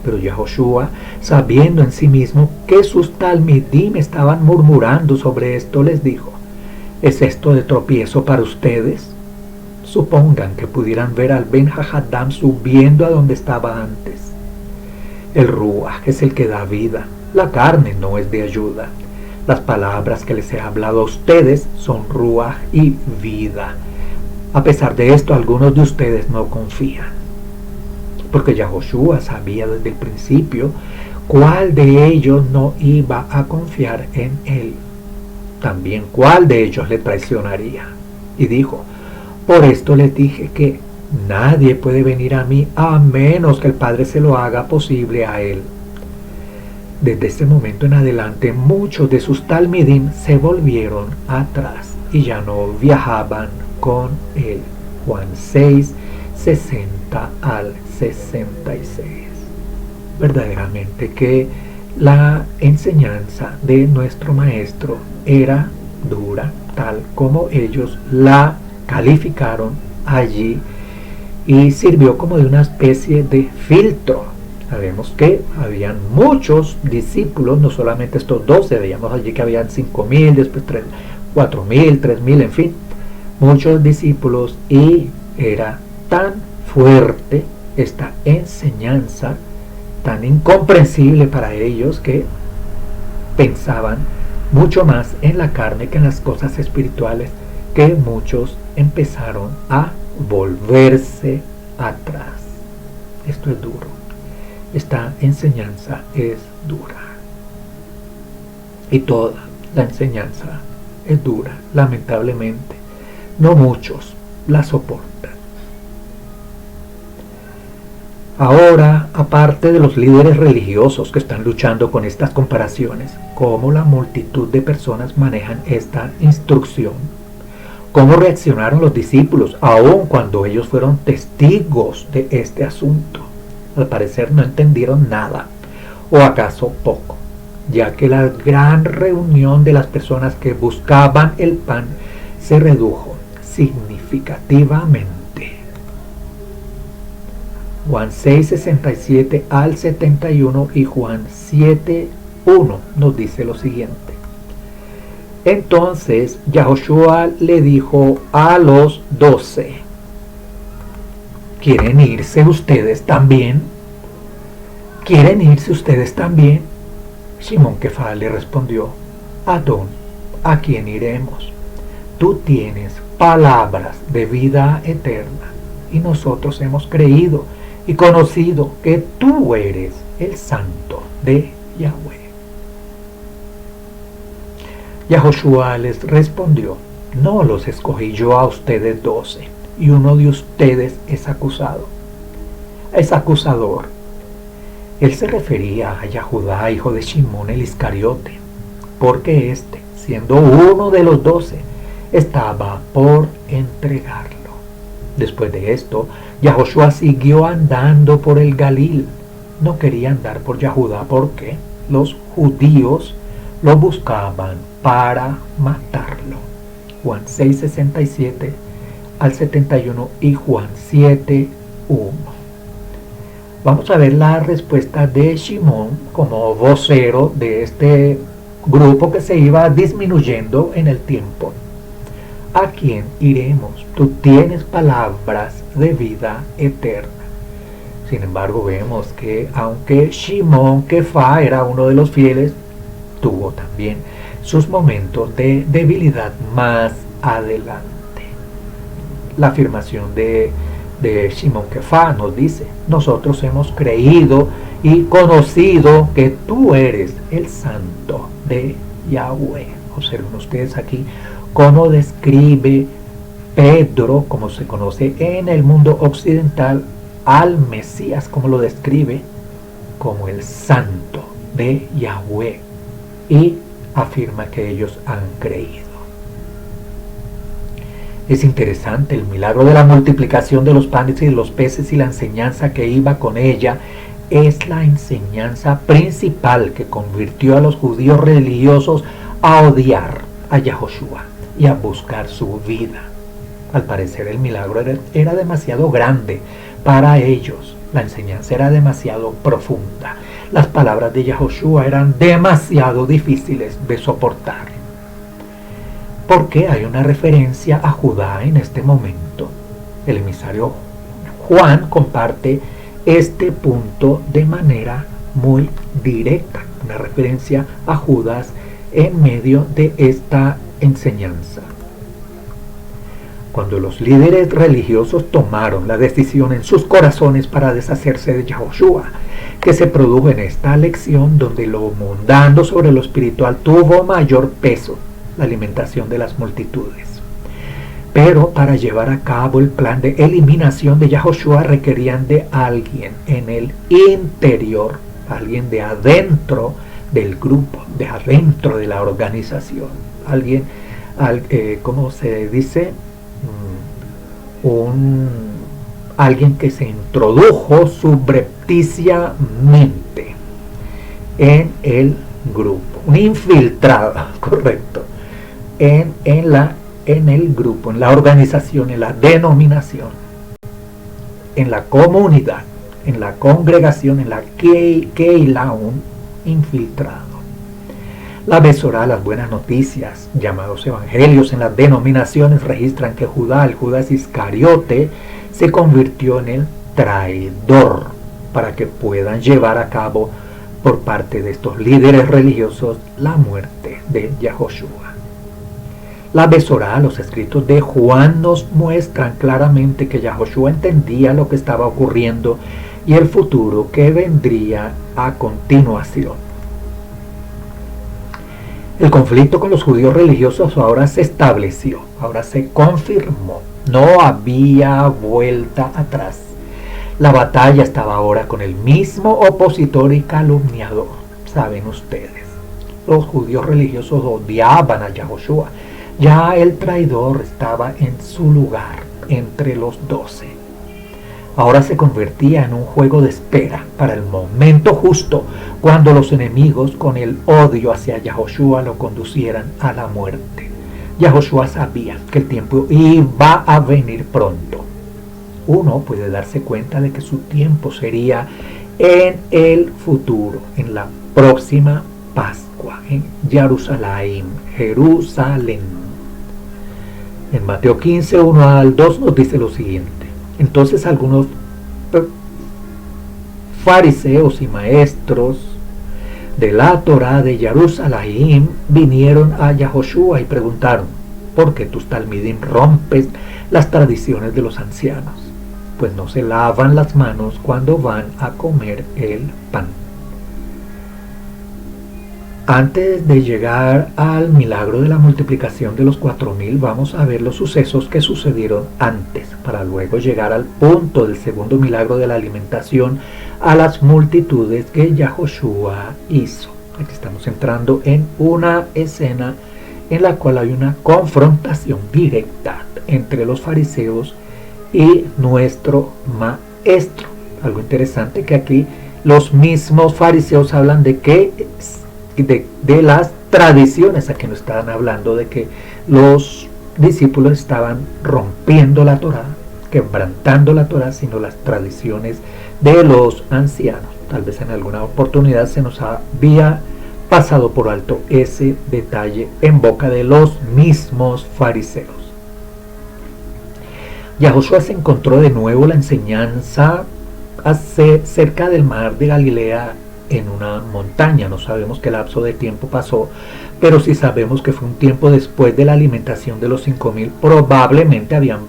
Pero Yahushua, sabiendo en sí mismo que sus talmidim estaban murmurando sobre esto, les dijo: ¿es esto de tropiezo para ustedes? Supongan que pudieran ver al Ben Hajadam subiendo a donde estaba antes. El Ruach es el que da vida, la carne no es de ayuda. Las palabras que les he hablado a ustedes son Ruach y vida. A pesar de esto, algunos de ustedes no confían. Porque Yahushua sabía desde el principio cuál de ellos no iba a confiar en él. También cuál de ellos le traicionaría. Y dijo: por esto les dije que nadie puede venir a mí a menos que el Padre se lo haga posible a él. Desde ese momento en adelante, muchos de sus talmidim se volvieron atrás y ya no viajaban con él. Juan 6, 60 al 66. Verdaderamente que la enseñanza de nuestro maestro era dura, tal como ellos la calificaron allí, y sirvió como de una especie de filtro. Sabemos que habían muchos discípulos, no solamente estos 12, veíamos allí que habían 5,000, después 4,000, 3,000, en fin, muchos discípulos, y era tan fuerte esta enseñanza, tan incomprensible para ellos, que pensaban mucho más en la carne que en las cosas espirituales, que muchos empezaron a volverse atrás. Esto es duro. Esta enseñanza es dura. Y toda la enseñanza es dura. Lamentablemente, no muchos la soportan. Ahora, aparte de los líderes religiosos que están luchando con estas comparaciones, ¿cómo la multitud de personas manejan esta instrucción? ¿Cómo reaccionaron los discípulos, aun cuando ellos fueron testigos de este asunto? Al parecer no entendieron nada, o acaso poco, ya que la gran reunión de las personas que buscaban el pan se redujo significativamente. Juan 6, 67 al 71 y Juan 7, 1 nos dice lo siguiente. Entonces Yahushua le dijo a los 12: ¿quieren irse ustedes también? ¿Quieren irse ustedes también? Simón Kefá le respondió: Adón, ¿a quién iremos? Tú tienes palabras de vida eterna, y nosotros hemos creído y conocido que tú eres el santo de Yahweh. Yahoshua les respondió: no los escogí yo a ustedes 12, y uno de ustedes es acusador. Él se refería a Yahudá, hijo de Shimón el Iscariote, porque éste, siendo uno de los 12, estaba por entregarlo. Después de esto, Yahoshua siguió andando por el Galil. No quería andar por Yahudá porque los judíos lo buscaban para matarlo. Juan 6:67 al 71 y Juan 7:1. Vamos a ver la respuesta de Shimón como vocero de este grupo que se iba disminuyendo en el tiempo. ¿A quién iremos? Tú tienes palabras de vida eterna. Sin embargo, vemos que aunque Shimón Kefa era uno de los fieles, tuvo también sus momentos de debilidad más adelante. La afirmación de Shimón Kefa nos dice: nosotros hemos creído y conocido que tú eres el santo de Yahweh. Observen ustedes aquí cómo describe Pedro, como se conoce en el mundo occidental, al Mesías, como lo describe como el santo de Yahweh, y afirma que ellos han creído. Es interesante el milagro de la multiplicación de los panes y de los peces, y la enseñanza que iba con ella es la enseñanza principal que convirtió a los judíos religiosos a odiar a Yahoshua y a buscar su vida. Al parecer el milagro era demasiado grande para ellos. La enseñanza era demasiado profunda. Las palabras de Yahoshua eran demasiado difíciles de soportar. Porque hay una referencia a Judá en este momento. El emisario Juan comparte este punto de manera muy directa. Una referencia a Judas en medio de esta enseñanza. Cuando los líderes religiosos tomaron la decisión en sus corazones para deshacerse de Yahoshua, que se produjo en esta lección donde lo mundano sobre lo espiritual tuvo mayor peso, la alimentación de las multitudes. Pero para llevar a cabo el plan de eliminación de Yahoshua requerían de alguien en el interior, alguien de adentro del grupo, de adentro de la organización, alguien, ¿cómo se dice? Alguien que se introdujo subrepticiamente en el grupo, un infiltrado, correcto, en el grupo, en la organización, en la denominación, en la comunidad, en la congregación, en la Keilah, un infiltrado. La Besorá, las buenas noticias, llamados evangelios en las denominaciones, registran que Judá, el Judas Iscariote, se convirtió en el traidor para que puedan llevar a cabo por parte de estos líderes religiosos la muerte de Yahoshua. La Besorá, los escritos de Juan, nos muestran claramente que Yahoshua entendía lo que estaba ocurriendo y el futuro que vendría a continuación. El conflicto con los judíos religiosos ahora se estableció, ahora se confirmó. No había vuelta atrás. La batalla estaba ahora con el mismo opositor y calumniador. Saben ustedes, los judíos religiosos odiaban a Yahoshua. Ya el traidor estaba en su lugar entre los 12. Ahora se convertía en un juego de espera para el momento justo, cuando los enemigos con el odio hacia Yahoshua lo conducieran a la muerte. Yahoshua sabía que el tiempo iba a venir pronto. Uno puede darse cuenta de que su tiempo sería en el futuro, en la próxima Pascua, en Jerusalén. En Mateo 15, 1 al 2 nos dice lo siguiente. Entonces algunos fariseos y maestros de la Torá de Jerusalén vinieron a Yahoshua y preguntaron: ¿por qué tus talmidim rompes las tradiciones de los ancianos? pues no se lavan las manos cuando van a comer el pan. Antes de llegar al milagro de la multiplicación de los 4000, vamos a ver los sucesos que sucedieron antes, para luego llegar al punto del segundo milagro de la alimentación a las multitudes que Yahoshua hizo. Aquí estamos entrando en una escena en la cual hay una confrontación directa entre los fariseos y nuestro maestro. Algo interesante que aquí los mismos fariseos hablan de que de las tradiciones. Aquí no estaban hablando de que los discípulos estaban rompiendo la Torá, quebrantando la Torá, sino las tradiciones de los ancianos. Tal vez en alguna oportunidad se nos había pasado por alto ese detalle en boca de los mismos fariseos. Yahoshua se encontró de nuevo la enseñanza cerca del mar de Galilea en una montaña. No sabemos qué lapso de tiempo pasó, pero sí sabemos que fue un tiempo después de la alimentación de los 5000. Probablemente habían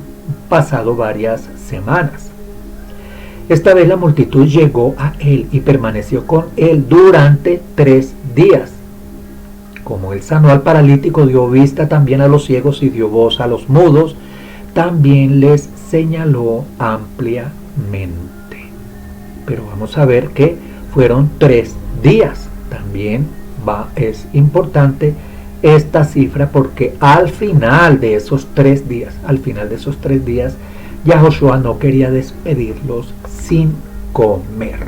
pasado varias semanas. Esta vez la multitud llegó a él y permaneció con él durante 3 días. Como él sanó al paralítico, dio vista también a los ciegos y dio voz a los mudos, también les señaló ampliamente. Pero vamos a ver que fueron 3 días. También es importante esta cifra porque al final de esos 3 días, Yahoshua no quería despedirlos sin comer.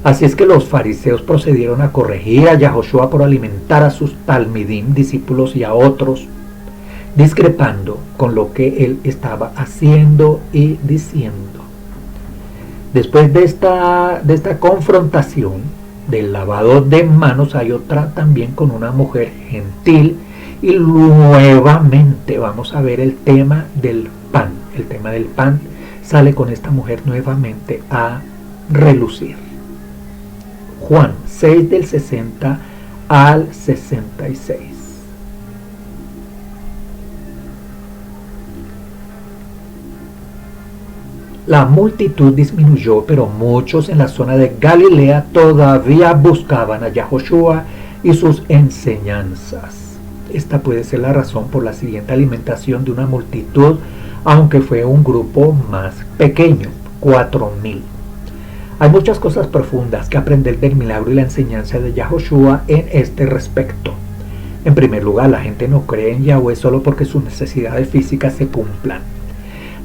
Así es que los fariseos procedieron a corregir a Yahoshua por alimentar a sus talmidim, discípulos, y a otros, discrepando con lo que él estaba haciendo y diciendo. Después de esta confrontación del lavado de manos, hay otra también con una mujer gentil, y nuevamente vamos a ver el tema del pan. El tema del pan sale con esta mujer nuevamente a relucir. Juan 6 del 60 al 66. La multitud disminuyó, pero muchos en la zona de Galilea todavía buscaban a Yahoshua y sus enseñanzas. Esta puede ser la razón por la siguiente alimentación de una multitud, aunque fue un grupo más pequeño, 4000. Hay muchas cosas profundas que aprender del milagro y la enseñanza de Yahoshua en este respecto. En primer lugar, la gente no cree en Yahweh solo porque sus necesidades físicas se cumplan.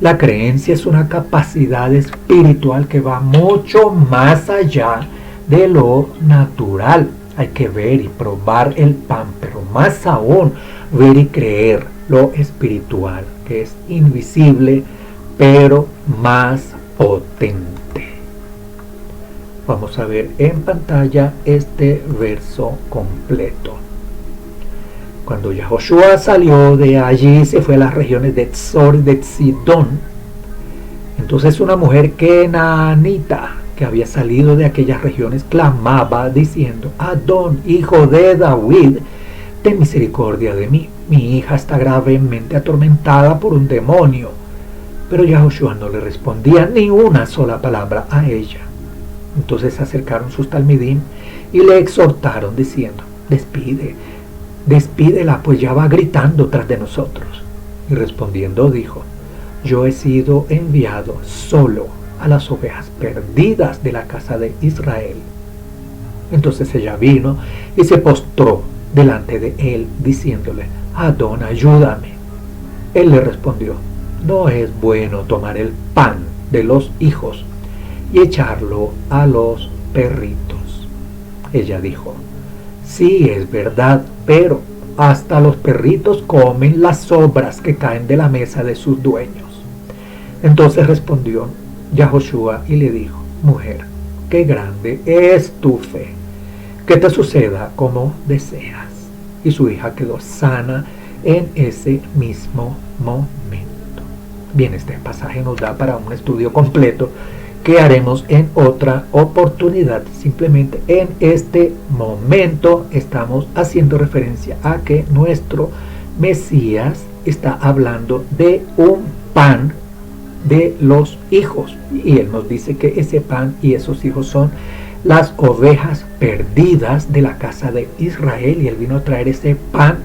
La creencia es una capacidad espiritual que va mucho más allá de lo natural. Hay que ver y probar el pan, pero más aún ver y creer lo espiritual, que es invisible, pero más potente. Vamos a ver en pantalla este verso completo. Cuando Yahoshua salió de allí, se fue a las regiones de Tzor y de Sidón. Entonces una mujer kenanita que había salido de aquellas regiones clamaba diciendo: Adón, hijo de David, ten misericordia de mí. Mi hija está gravemente atormentada por un demonio. Pero Yahoshua no le respondía ni una sola palabra a ella. Entonces se acercaron sus talmidim y le exhortaron diciendo: despídela, pues ya va gritando tras de nosotros. Y respondiendo dijo: yo he sido enviado solo a las ovejas perdidas de la casa de Israel. Entonces ella vino y se postró delante de él, diciéndole: Adón, ayúdame. Él le respondió: no es bueno tomar el pan de los hijos y echarlo a los perritos. Ella dijo: sí, es verdad, pero hasta los perritos comen las sobras que caen de la mesa de sus dueños. Entonces respondió Yahoshua y le dijo: mujer, qué grande es tu fe, que te suceda como deseas. Y su hija quedó sana en ese mismo momento. Bien, este pasaje nos da para un estudio completo que haremos en otra oportunidad. Simplemente en este momento estamos haciendo referencia a que nuestro Mesías está hablando de un pan de los hijos. Y él nos dice que ese pan y esos hijos son las ovejas perdidas de la casa de Israel, y él vino a traer ese pan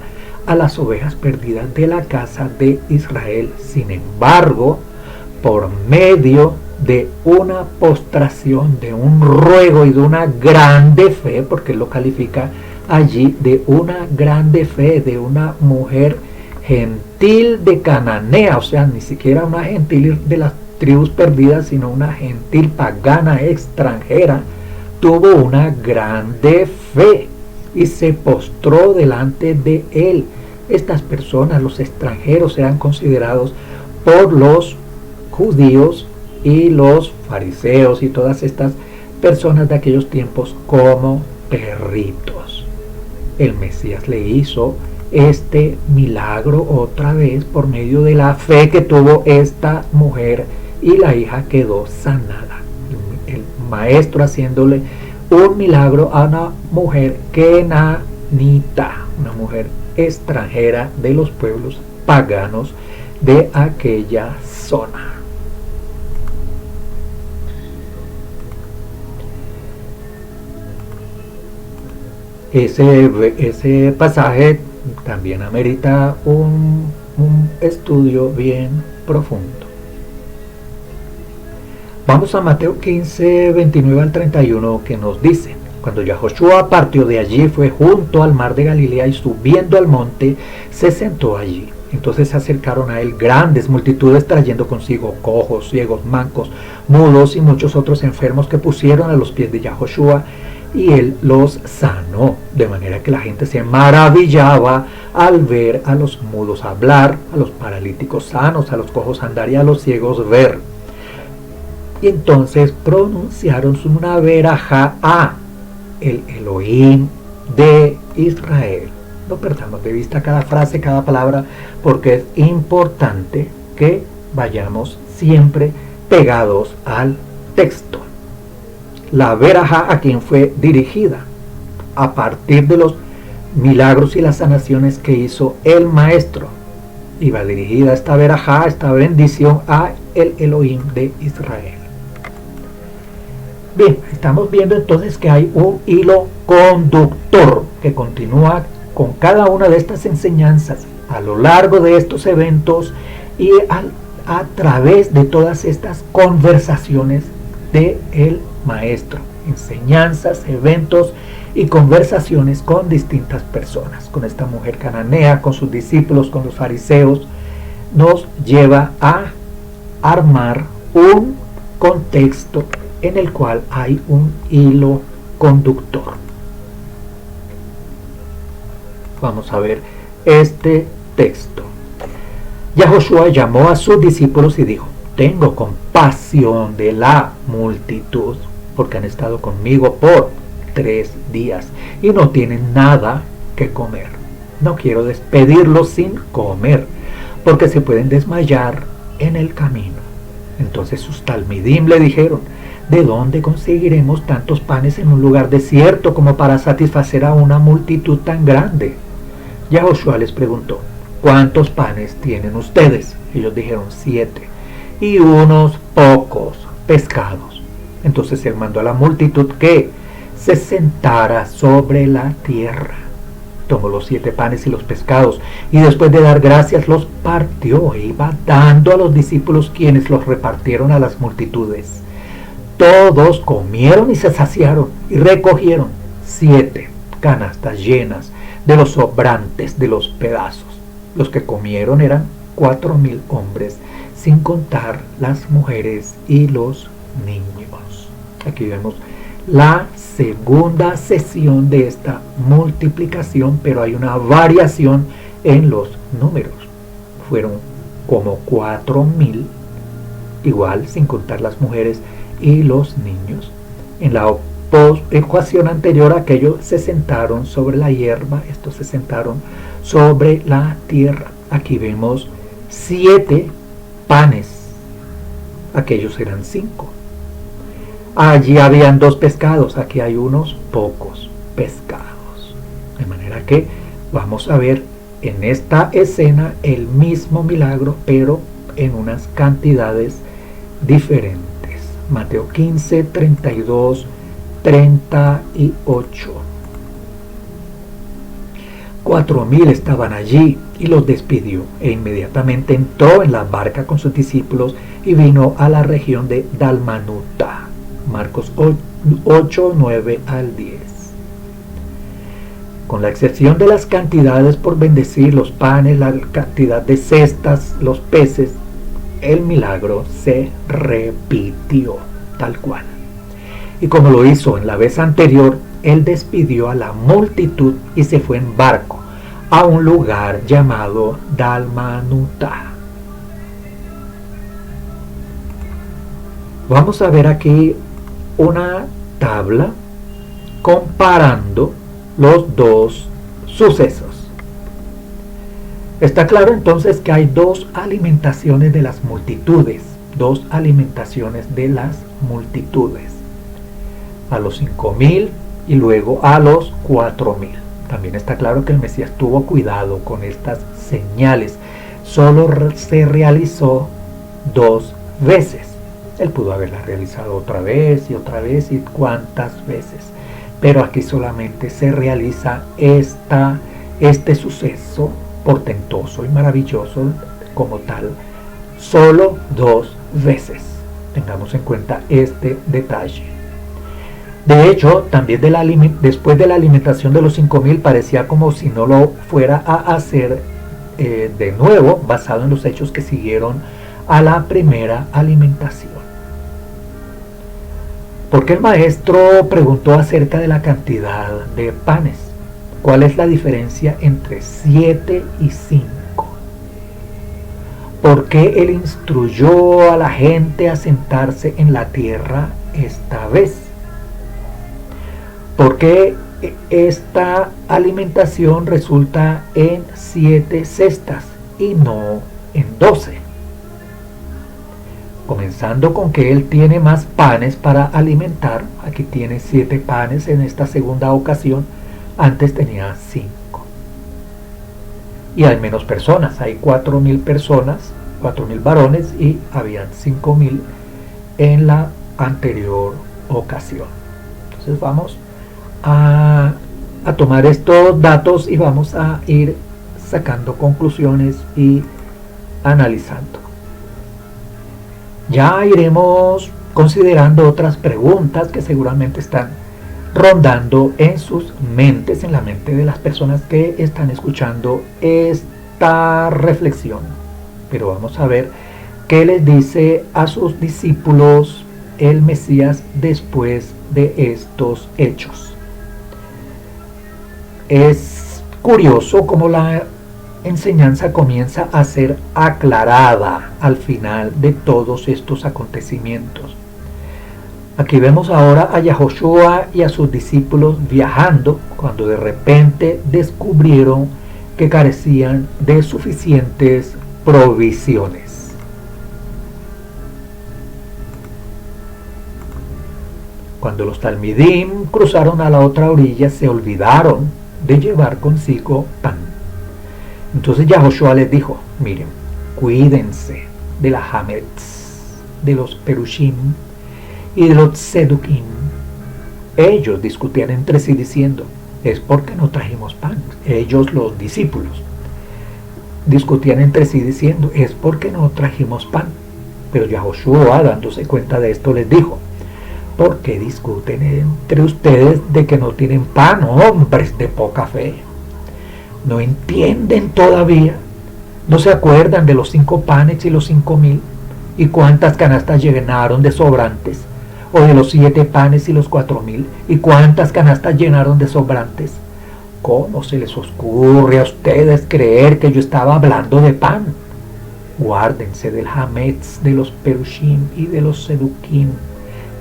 a las ovejas perdidas de la casa de Israel. Sin embargo, por medio de una postración, de un ruego y de una grande fe, porque él lo califica allí de una grande fe, de una mujer gentil de Cananea, o sea, ni siquiera una gentil de las tribus perdidas, sino una gentil pagana extranjera, tuvo una grande fe y se postró delante de él. Estas personas, los extranjeros, eran considerados por los judíos y los fariseos y todas estas personas de aquellos tiempos como perritos. El Mesías le hizo este milagro otra vez por medio de la fe que tuvo esta mujer, y la hija quedó sanada. El maestro haciéndole un milagro a una mujer kenanita, una mujer extranjera de los pueblos paganos de aquella zona. Ese pasaje también amerita un estudio bien profundo. Vamos a Mateo 15, 29 al 31, que nos dice: cuando Yahoshua partió de allí, fue junto al mar de Galilea, y subiendo al monte se sentó allí. Entonces se acercaron a él grandes multitudes, trayendo consigo cojos, ciegos, mancos, mudos y muchos otros enfermos, que pusieron a los pies de Yahoshua, y él los sanó, de manera que la gente se maravillaba al ver a los mudos hablar, a los paralíticos sanos, a los cojos andar y a los ciegos ver. Y entonces pronunciaron una verajá a el Elohim de Israel. No perdamos de vista cada frase, cada palabra, porque es importante que vayamos siempre pegados al texto. La verajá a quien fue dirigida a partir de los milagros y las sanaciones que hizo el maestro. Iba dirigida esta verajá, esta bendición, a el Elohim de Israel. Bien, estamos viendo entonces que hay un hilo conductor que continúa con cada una de estas enseñanzas a lo largo de estos eventos y a través de todas estas conversaciones del maestro. Enseñanzas, eventos y conversaciones con distintas personas. Con esta mujer cananea, con sus discípulos, con los fariseos, nos lleva a armar un contexto en el cual hay un hilo conductor. Vamos a ver este texto. Yahoshua llamó a sus discípulos y dijo: tengo compasión de la multitud, porque han estado conmigo por 3 días y no tienen nada que comer. No quiero despedirlos sin comer, porque se pueden desmayar en el camino. Entonces sus talmidim le dijeron: ¿de dónde conseguiremos tantos panes en un lugar desierto como para satisfacer a una multitud tan grande? Yahoshua les preguntó: ¿cuántos panes tienen ustedes? Ellos dijeron: 7, y unos pocos pescados. Entonces él mandó a la multitud que se sentara sobre la tierra. Tomó los 7 panes y los pescados, y después de dar gracias los partió e iba dando a los discípulos, quienes los repartieron a las multitudes. Todos comieron y se saciaron, y recogieron 7 canastas llenas de los sobrantes de los pedazos. Los que comieron eran 4,000 hombres, sin contar las mujeres y los niños. Aquí vemos la segunda sesión de esta multiplicación, pero hay una variación en los números. Fueron como 4,000, igual sin contar las mujeres y los niños. En la ecuación anterior, aquellos se sentaron sobre la hierba, estos se sentaron sobre la tierra. Aquí vemos 7 panes, aquellos eran 5. Allí habían 2 pescados, aquí hay unos pocos pescados. De manera que vamos a ver en esta escena el mismo milagro, pero en unas cantidades diferentes. Mateo 15, 32, 38. 4.000 estaban allí y los despidió, e inmediatamente entró en la barca con sus discípulos y vino a la región de Dalmanuta. Marcos 8, 9 al 10. Con la excepción de las cantidades por bendecir, los panes, la cantidad de cestas, los peces, el milagro se repitió tal cual. Y como lo hizo en la vez anterior, él despidió a la multitud y se fue en barco a un lugar llamado Dalmanuta. Vamos a ver aquí una tabla comparando los dos sucesos. Está claro entonces que hay dos alimentaciones de las multitudes, a los 5.000 y luego a los 4.000. También está claro que el Mesías tuvo cuidado con estas señales. Solo se realizó 2 veces. Él pudo haberla realizado otra vez y cuántas veces. Pero aquí solamente se realiza este suceso portentoso y maravilloso como tal, solo 2 veces. Tengamos en cuenta este detalle. De hecho, también después de la alimentación de los 5.000 parecía como si no lo fuera a hacer de nuevo, basado en los hechos que siguieron a la primera alimentación. Porque el maestro preguntó acerca de la cantidad de panes. ¿Cuál es la diferencia entre 7 y 5? ¿Por qué él instruyó a la gente a sentarse en la tierra esta vez? ¿Por qué esta alimentación resulta en 7 cestas y no en 12? Comenzando con que él tiene más panes para alimentar. Aquí tiene 7 panes en esta segunda ocasión. Antes tenía 5. Y hay menos personas. Hay 4.000 personas, 4.000 varones, y habían 5.000 en la anterior ocasión. Entonces vamos a tomar estos datos y vamos a ir sacando conclusiones y analizando. Ya iremos considerando otras preguntas que seguramente están rondando en sus mentes, en la mente de las personas que están escuchando esta reflexión. Pero vamos a ver qué les dice a sus discípulos el Mesías después de estos hechos. Es curioso cómo la enseñanza comienza a ser aclarada al final de todos estos acontecimientos. Aquí vemos ahora a Yahoshua y a sus discípulos viajando cuando de repente descubrieron que carecían de suficientes provisiones. Cuando los talmidim cruzaron a la otra orilla, se olvidaron de llevar consigo pan. Entonces Yahoshua les dijo: miren, cuídense de la hametz, de los perushim y de los sedukim. Ellos discutían entre sí diciendo: es porque no trajimos pan. Ellos, los discípulos, discutían entre sí diciendo: es porque no trajimos pan. Pero Yahoshua, dándose cuenta de esto, les dijo: ¿por qué discuten entre ustedes de que no tienen pan, hombres de poca fe? ¿No entienden todavía? ¿No se acuerdan de los 5 panes y los 5.000? ¿Y cuántas canastas llenaron de sobrantes? ¿O de los 7 panes y los 4.000? ¿Y cuántas canastas llenaron de sobrantes? ¿Cómo se les ocurre a ustedes creer que yo estaba hablando de pan? Guárdense del hametz, de los perushim y de los sedukim.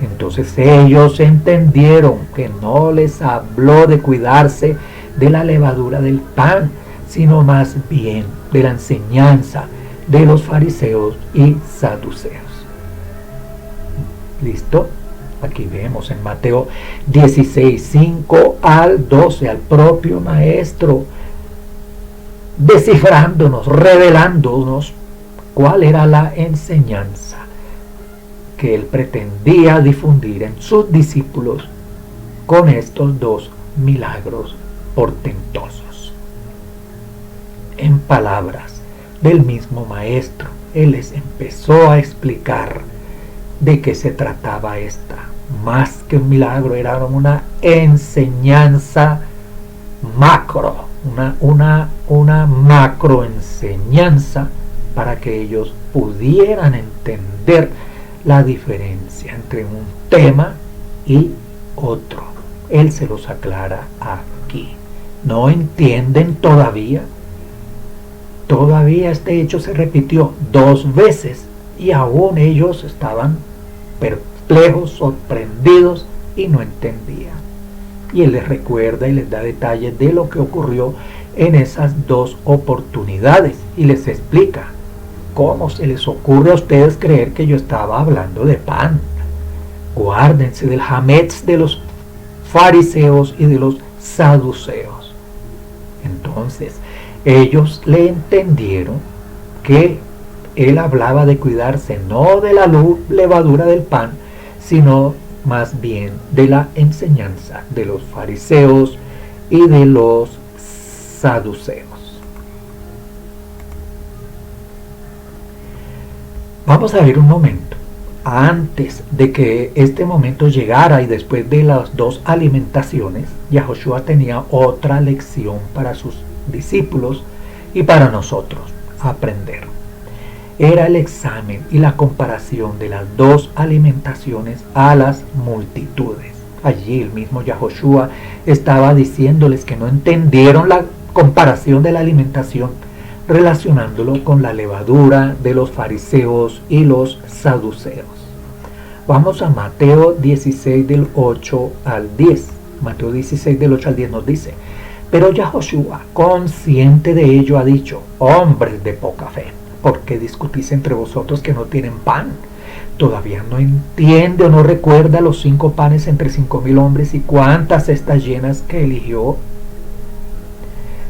Entonces ellos entendieron que no les habló de cuidarse de la levadura del pan, sino más bien de la enseñanza de los fariseos y saduceos. ¿Listo? Aquí vemos en Mateo 16, 5 al 12 al propio maestro descifrándonos, revelándonos cuál era la enseñanza que él pretendía difundir en sus discípulos con estos dos milagros portentosos. En palabras del mismo maestro, él les empezó a explicar de qué se trataba esta. Más que un milagro, era una enseñanza macro, una macro enseñanza para que ellos pudieran entender la diferencia entre un tema y otro. Él se los aclara aquí. ¿No entienden todavía? Todavía este hecho se repitió 2 veces y aún ellos estaban perplejos, sorprendidos y no entendían. Y él les recuerda y les da detalles de lo que ocurrió en esas 2 oportunidades y les explica cómo se les ocurre a ustedes creer que yo estaba hablando de pan. Guárdense del hametz de los fariseos y de los saduceos. Entonces ellos le entendieron que él hablaba de cuidarse no de la levadura del pan, sino más bien de la enseñanza de los fariseos y de los saduceos. Vamos a ver un momento. Antes de que este momento llegara y después de las 2 alimentaciones, Yahoshua tenía otra lección para sus discípulos y para nosotros aprender. Era el examen y la comparación de las 2 alimentaciones a las multitudes. Allí el mismo Yahoshua estaba diciéndoles que no entendieron la comparación de la alimentación, relacionándolo con la levadura de los fariseos y los saduceos. Vamos a Mateo 16 del 8 al 10. Mateo 16 del 8 al 10 nos dice: pero Yahoshua, consciente de ello, ha dicho: hombres de poca fe, ¿por qué discutís entre vosotros que no tienen pan? ¿Todavía no entiende o no recuerda los 5 panes entre 5,000 hombres y cuántas cestas llenas que eligió?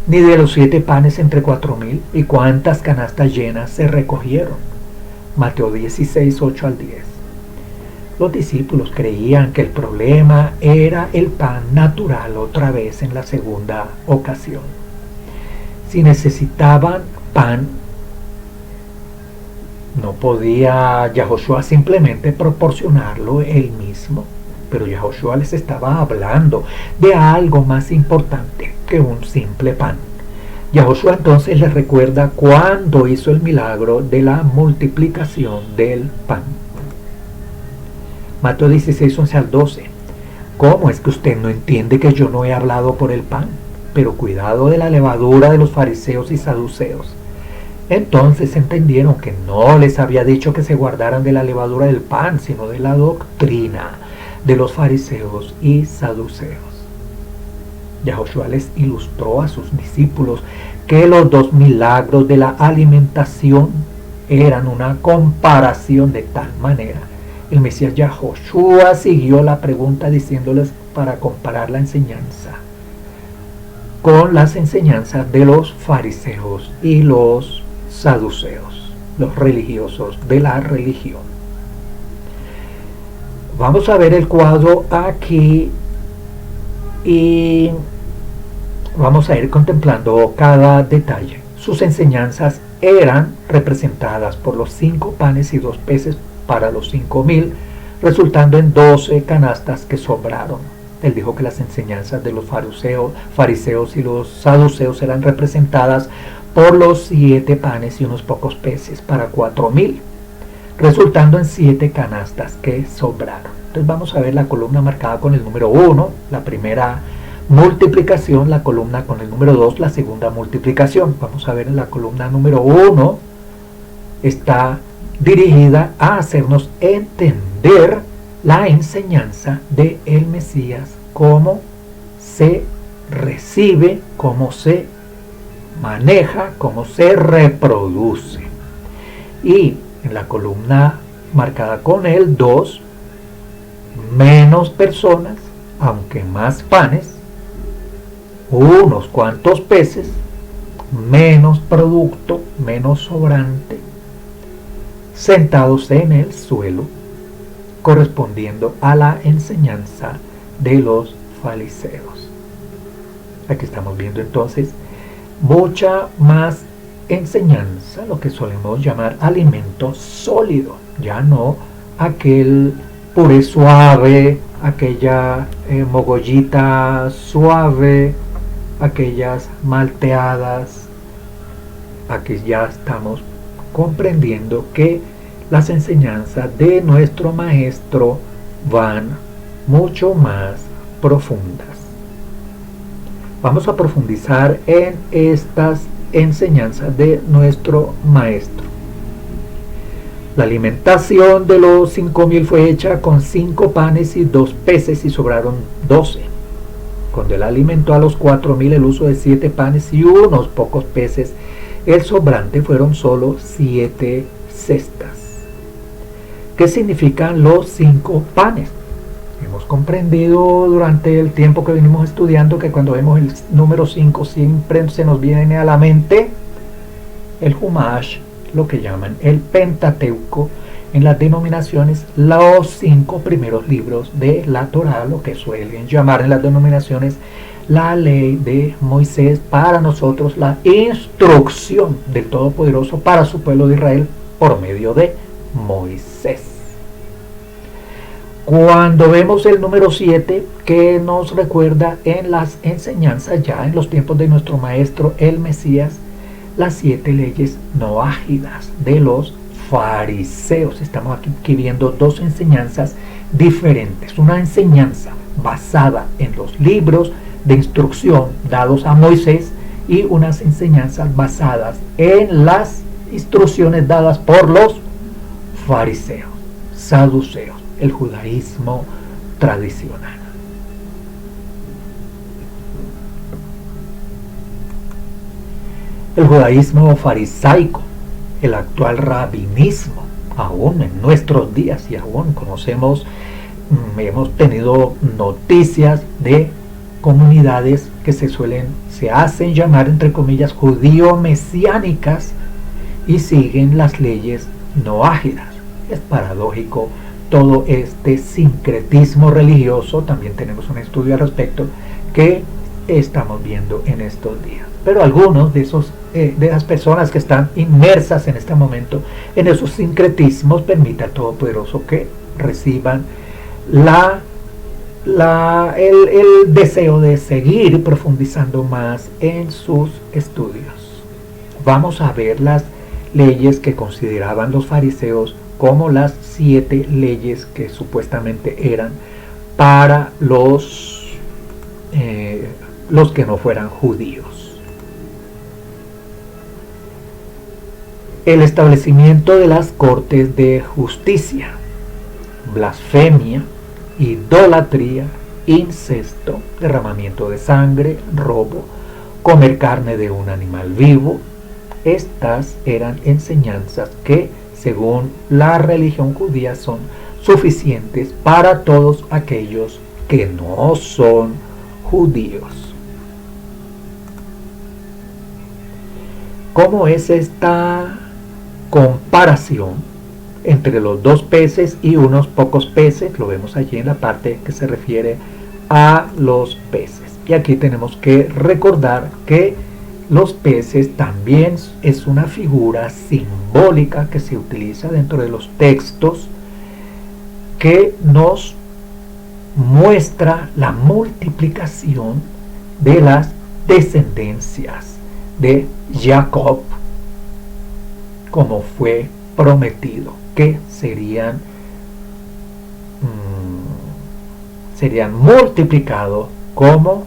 Ni de los 7 panes entre 4,000 y cuántas canastas llenas se recogieron. Mateo 16, 8 al 10. Los discípulos creían que el problema era el pan natural otra vez en la segunda ocasión. Si necesitaban pan, no podía Yahoshua simplemente proporcionarlo él mismo, pero Yahoshua les estaba hablando de algo más importante que un simple pan. Yahoshua entonces les recuerda cuándo hizo el milagro de la multiplicación del pan. Mateo 16, 11 al 12. ¿Cómo es que usted no entiende que yo no he hablado por el pan? Pero cuidado de la levadura de los fariseos y saduceos. Entonces entendieron que no les había dicho que se guardaran de la levadura del pan, sino de la doctrina de los fariseos y saduceos. Yahoshua les ilustró a sus discípulos que los 2 milagros de la alimentación eran una comparación de tal manera. El Mesías Yahoshua siguió la pregunta diciéndoles para comparar la enseñanza con las enseñanzas de los fariseos y los saduceos, los religiosos de la religión. Vamos a ver el cuadro aquí y vamos a ir contemplando cada detalle. Sus enseñanzas eran representadas por los 5 panes y 2 peces para los 5,000, resultando en 12 canastas que sobraron. Él dijo que las enseñanzas de los fariseos y los saduceos eran representadas por los 7 panes y unos pocos peces para 4,000, resultando en 7 canastas que sobraron. Entonces vamos a ver la columna marcada con el número 1, la primera multiplicación, la columna con el número 2, la segunda multiplicación. Vamos a ver en la columna número 1 está dirigida a hacernos entender la enseñanza de el Mesías, cómo se recibe, cómo se maneja, cómo se reproduce. Y en la columna marcada con el 2, menos personas, aunque más panes, unos cuantos peces, menos producto, menos sobrante, sentados en el suelo, correspondiendo a la enseñanza de los fariseos. Aquí estamos viendo entonces mucha más enseñanza, lo que solemos llamar alimento sólido, ya no aquel puré suave, aquella mogollita suave, aquellas malteadas. Aquí ya estamos comprendiendo que las enseñanzas de nuestro maestro van mucho más profundas. Vamos a profundizar en estas enseñanzas de nuestro maestro. La alimentación de los 5000 fue hecha con 5 panes y 2 peces y sobraron 12. Cuando él alimentó a los 4000, el uso de 7 panes y unos pocos peces, el sobrante fueron solo 7 cestas. ¿Qué significan los 5 panes? Hemos comprendido durante el tiempo que venimos estudiando que cuando vemos el número 5 siempre se nos viene a la mente el Humash, lo que llaman el Pentateuco, en las denominaciones los 5 primeros libros de la Torá, lo que suelen llamar en las denominaciones la ley de Moisés, para nosotros la instrucción del Todopoderoso para su pueblo de Israel por medio de Moisés. Cuando vemos el número 7, que nos recuerda en las enseñanzas ya en los tiempos de nuestro maestro el Mesías, las 7 leyes noágidas de los fariseos. Estamos aquí viendo dos enseñanzas diferentes. Una enseñanza basada en los libros de instrucción dados a Moisés y unas enseñanzas basadas en las instrucciones dadas por los fariseos, saduceos, el judaísmo tradicional. El judaísmo farisaico, el actual rabinismo, aún en nuestros días y aún conocemos, hemos tenido noticias de comunidades que se hacen llamar entre comillas judío-mesiánicas y siguen las leyes noágidas. Es paradójico todo este sincretismo religioso. También tenemos un estudio al respecto que estamos viendo en estos días. Pero algunos de las personas que están inmersas en este momento en esos sincretismos, permite al Todopoderoso que reciban el deseo de seguir profundizando más en sus estudios. Vamos a ver las leyes que consideraban los fariseos como las 7 leyes que supuestamente eran para los que no fueran judíos. El establecimiento de las cortes de justicia, blasfemia, idolatría, incesto, derramamiento de sangre, robo, comer carne de un animal vivo. Estas eran enseñanzas que, según la religión judía, son suficientes para todos aquellos que no son judíos. ¿Cómo es esta comparación entre los 2 peces y unos pocos peces? Lo vemos allí en la parte que se refiere a los peces. Y aquí tenemos que recordar que los peces también es una figura simbólica que se utiliza dentro de los textos, que nos muestra la multiplicación de las descendencias de Jacob, como fue prometido, que serían multiplicados como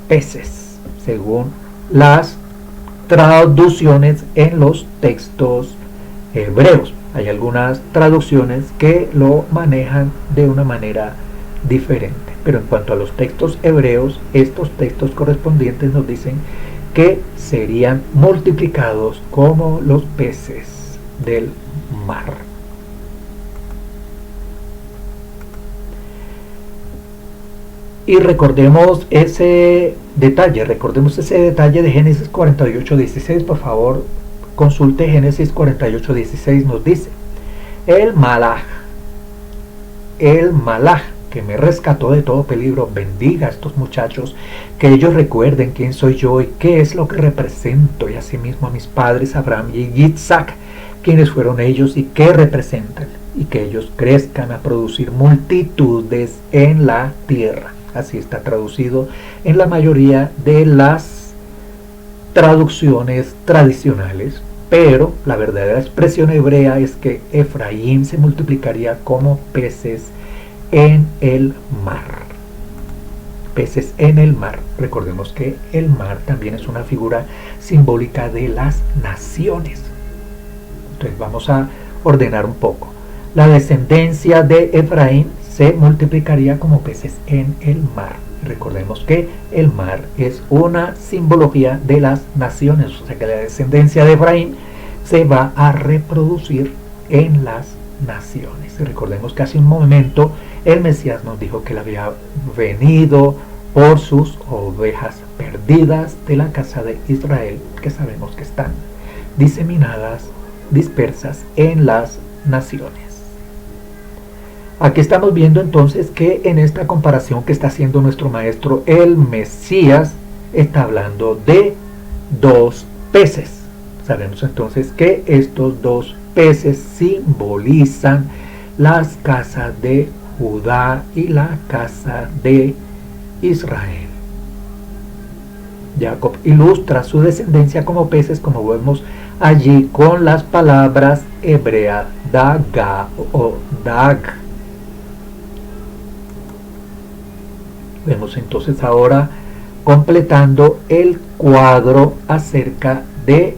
peces, según las traducciones en los textos hebreos. Hay algunas traducciones que lo manejan de una manera diferente, pero en cuanto a los textos hebreos, estos textos correspondientes nos dicen que serían multiplicados como los peces del mar. Y recordemos ese detalle de Génesis 48:16, por favor, consulte Génesis 48:16, nos dice: El Malaj, que me rescató de todo peligro, bendiga a estos muchachos, que ellos recuerden quién soy yo y qué es lo que represento, y asimismo a mis padres Abraham y Isaac, quiénes fueron ellos y qué representan, y que ellos crezcan a producir multitudes en la tierra. Así está traducido en la mayoría de las traducciones tradicionales, pero la verdadera expresión hebrea es que Efraín se multiplicaría como peces en el mar. Peces en el mar. Recordemos que el mar también es una figura simbólica de las naciones. Entonces vamos a ordenar un poco. La descendencia de Efraín se multiplicaría como peces en el mar. Recordemos que el mar es una simbología de las naciones, o sea que la descendencia de Efraín se va a reproducir en las naciones. Y recordemos que hace un momento el Mesías nos dijo que él había venido por sus ovejas perdidas de la casa de Israel, que sabemos que están diseminadas, dispersas en las naciones. Aquí estamos viendo entonces que en esta comparación que está haciendo nuestro maestro, el Mesías está hablando de dos peces. Sabemos entonces que estos dos peces simbolizan las casas de Judá y la casa de Israel. Jacob ilustra su descendencia como peces, como vemos allí con las palabras hebreas daga o dag. Vemos entonces ahora completando el cuadro acerca de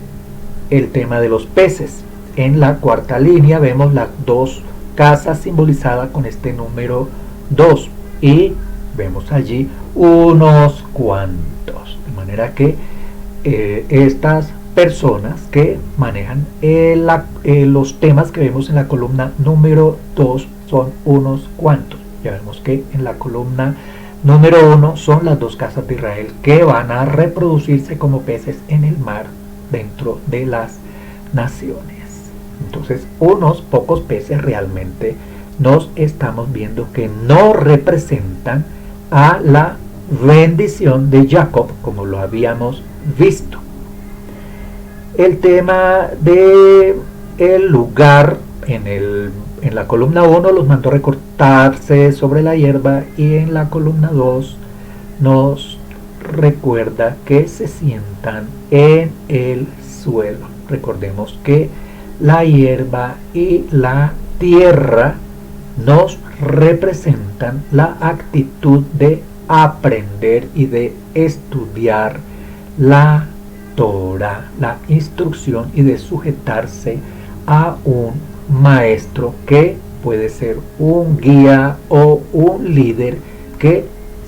el tema de los peces. En la cuarta línea vemos las dos casas simbolizadas con este número 2 y vemos allí unos cuantos, de manera que estas personas que manejan los temas que vemos en la columna número 2 son unos cuantos. Ya vemos que en la columna número 1 son las dos casas de Israel que van a reproducirse como peces en el mar dentro de las naciones. Entonces, unos pocos peces realmente nos estamos viendo que no representan a la bendición de Jacob, como lo habíamos visto. El tema de el lugar en la columna 1 los mandó recortarse sobre la hierba, y en la columna 2 nos recuerda que se sientan en el suelo. Recordemos que la hierba y la tierra nos representan la actitud de aprender y de estudiar la Torah, la instrucción, y de sujetarse a un maestro que puede ser un guía o un líder que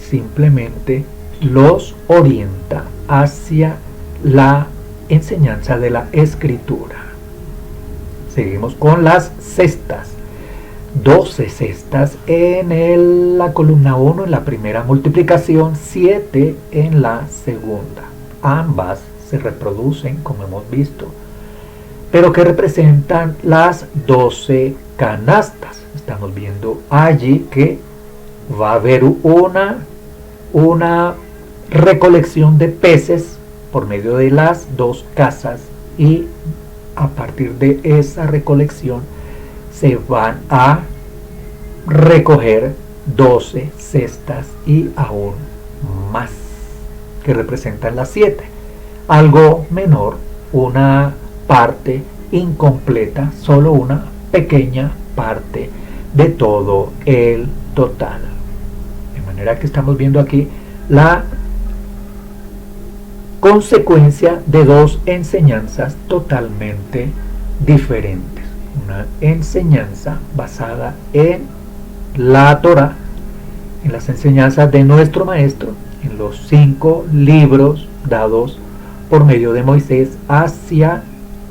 simplemente los orienta hacia la enseñanza de la escritura. Seguimos con las cestas. 12 cestas en la columna 1 en la primera multiplicación, 7 en la segunda. Ambas se reproducen, como hemos visto, pero que representan las 12 canastas. Estamos viendo allí que va a haber una recolección de peces por medio de las dos casas, y a partir de esa recolección se van a recoger 12 cestas y aún más, que representan las 7. Algo menor, una parte incompleta, solo una pequeña parte de todo el total. De manera que estamos viendo aquí la consecuencia de dos enseñanzas totalmente diferentes. Una enseñanza basada en la Torah, en las enseñanzas de nuestro maestro, en los 5 libros dados por medio de Moisés hacia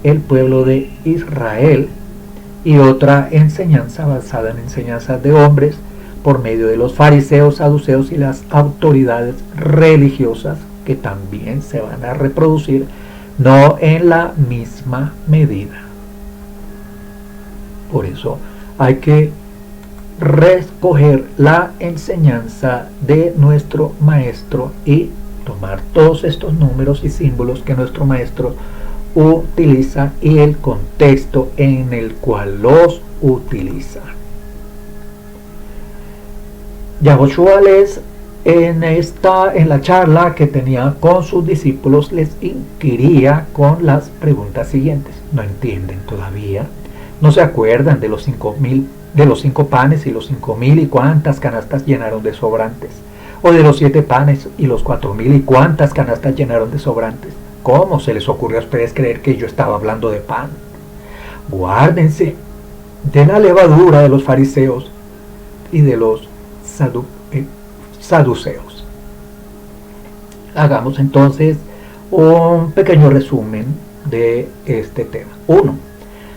el pueblo de Israel, y otra enseñanza basada en enseñanzas de hombres por medio de los fariseos, saduceos y las autoridades religiosas, que también se van a reproducir no en la misma medida. Por eso hay que recoger la enseñanza de nuestro maestro y tomar todos estos números y símbolos que nuestro maestro utiliza y el contexto en el cual los utiliza. Yahoshua les en la charla que tenía con sus discípulos les inquiría con las preguntas siguientes. ¿No entienden todavía? ¿No se acuerdan de los 5 panes y los 5,000 y cuántas canastas llenaron de sobrantes? ¿O de los 7 panes y los 4,000 y cuántas canastas llenaron de sobrantes? ¿Cómo se les ocurrió a ustedes creer que yo estaba hablando de pan? Guárdense de la levadura de los fariseos y de los saduceos. Hagamos entonces un pequeño resumen de este tema. 1.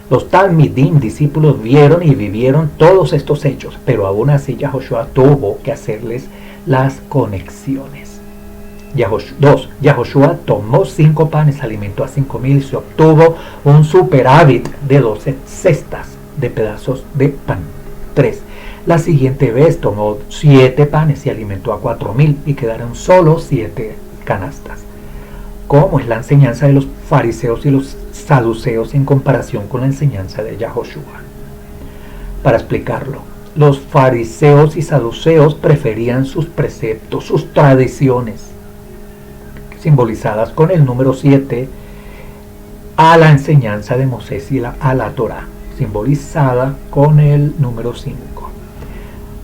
Los Talmidim, discípulos, vieron y vivieron todos estos hechos, pero aún así Yahoshua tuvo que hacerles las conexiones. 2. Yahoshua tomó 5 panes, alimentó a 5,000 y se obtuvo un superávit de 12 cestas de pedazos de pan. 3. La siguiente vez tomó 7 panes y alimentó a 4,000 y quedaron solo 7 canastas. ¿Cómo es la enseñanza de los fariseos y los saduceos en comparación con la enseñanza de Yahoshua? Para explicarlo, los fariseos y saduceos preferían sus preceptos, sus tradiciones, simbolizadas con el número 7, a la enseñanza de Moisés y a la Torá, simbolizada con el número 5.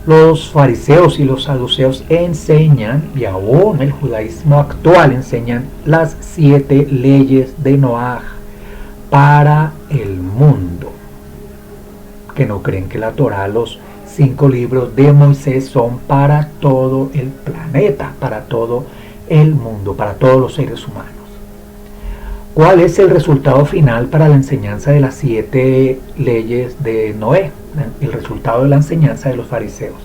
Los fariseos y los saduceos enseñan, y aún el judaísmo actual enseñan, las 7 leyes de Noaj para el mundo, que no creen que la Torá, los 5 libros de Moisés, son para todo el planeta, para todo el mundo, para todos los seres humanos. ¿Cuál es el resultado final para la enseñanza de las 7 leyes de Noé? El resultado de la enseñanza de los fariseos: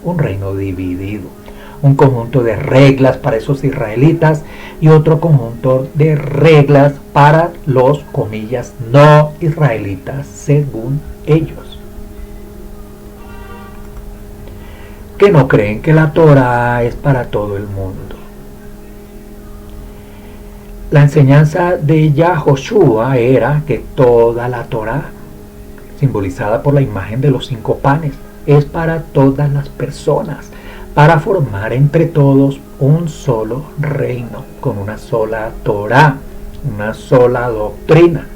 un reino dividido, un conjunto de reglas para esos israelitas y otro conjunto de reglas para los, comillas, no israelitas, según ellos, que no creen que la Torá es para todo el mundo. La enseñanza de Yahoshua era que toda la Torá, simbolizada por la imagen de los 5 panes, es para todas las personas, para formar entre todos un solo reino, con una sola Torá, una sola doctrina,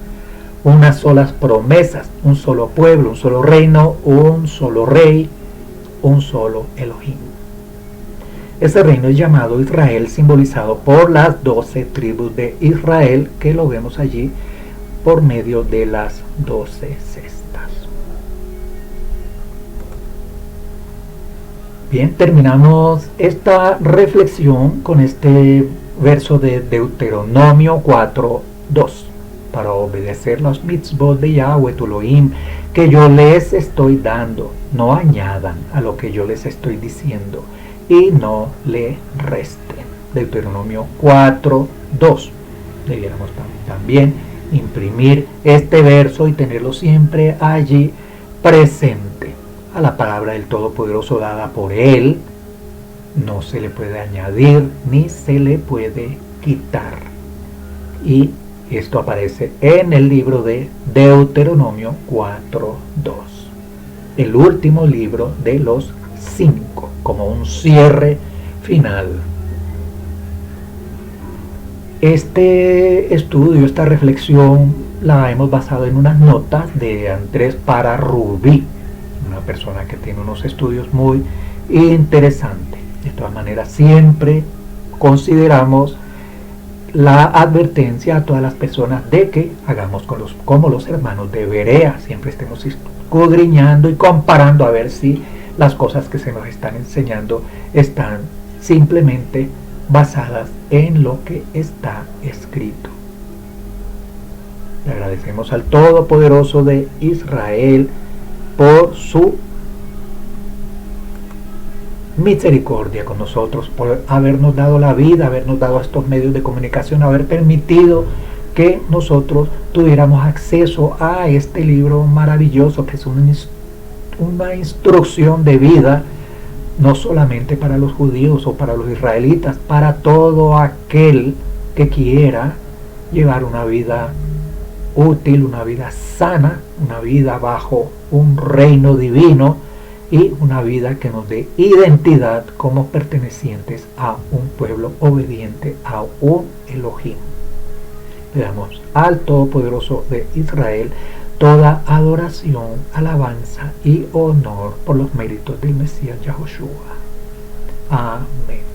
unas solas promesas, un solo pueblo, un solo reino, un solo rey, un solo Elohim. Ese reino es llamado Israel, simbolizado por las 12 tribus de Israel, que lo vemos allí por medio de las 12 cestas. Bien, terminamos esta reflexión con este verso de Deuteronomio 4:2. Para obedecer los mitzvot de Yahweh tu Elohim que yo les estoy dando, no añadan a lo que yo les estoy diciendo y no le resten. Deuteronomio 4:2. Debiéramos también imprimir este verso y tenerlo siempre allí presente. A la palabra del Todopoderoso dada por Él no se le puede añadir ni se le puede quitar. Y esto aparece en el libro de Deuteronomio 4:2, el último libro de los 5, como un cierre final. Este estudio, esta reflexión, la hemos basado en unas notas de Andrés Pararubí, una persona que tiene unos estudios muy interesantes. De todas maneras, siempre consideramos la advertencia a todas las personas de que hagamos como los hermanos de Berea, siempre estemos escudriñando y comparando a ver si las cosas que se nos están enseñando están simplemente basadas en lo que está escrito. Le agradecemos al Todopoderoso de Israel por su misericordia con nosotros, por habernos dado la vida, habernos dado estos medios de comunicación, haber permitido que nosotros tuviéramos acceso a este libro maravilloso que es una instrucción de vida, no solamente para los judíos o para los israelitas, para todo aquel que quiera llevar una vida útil, una vida sana, una vida bajo un reino divino y una vida que nos dé identidad como pertenecientes a un pueblo obediente a un Elohim. Le damos al Todopoderoso de Israel toda adoración, alabanza y honor por los méritos del Mesías Yahushua. Amén.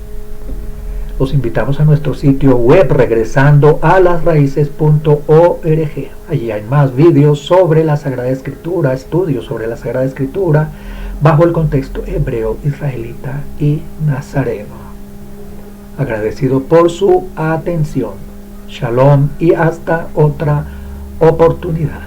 Los invitamos a nuestro sitio web regresando a lasraíces.org. Allí hay más vídeos sobre la Sagrada Escritura, estudios sobre la Sagrada Escritura bajo el contexto hebreo, israelita y nazareno. Agradecido por su atención. Shalom y hasta otra oportunidad.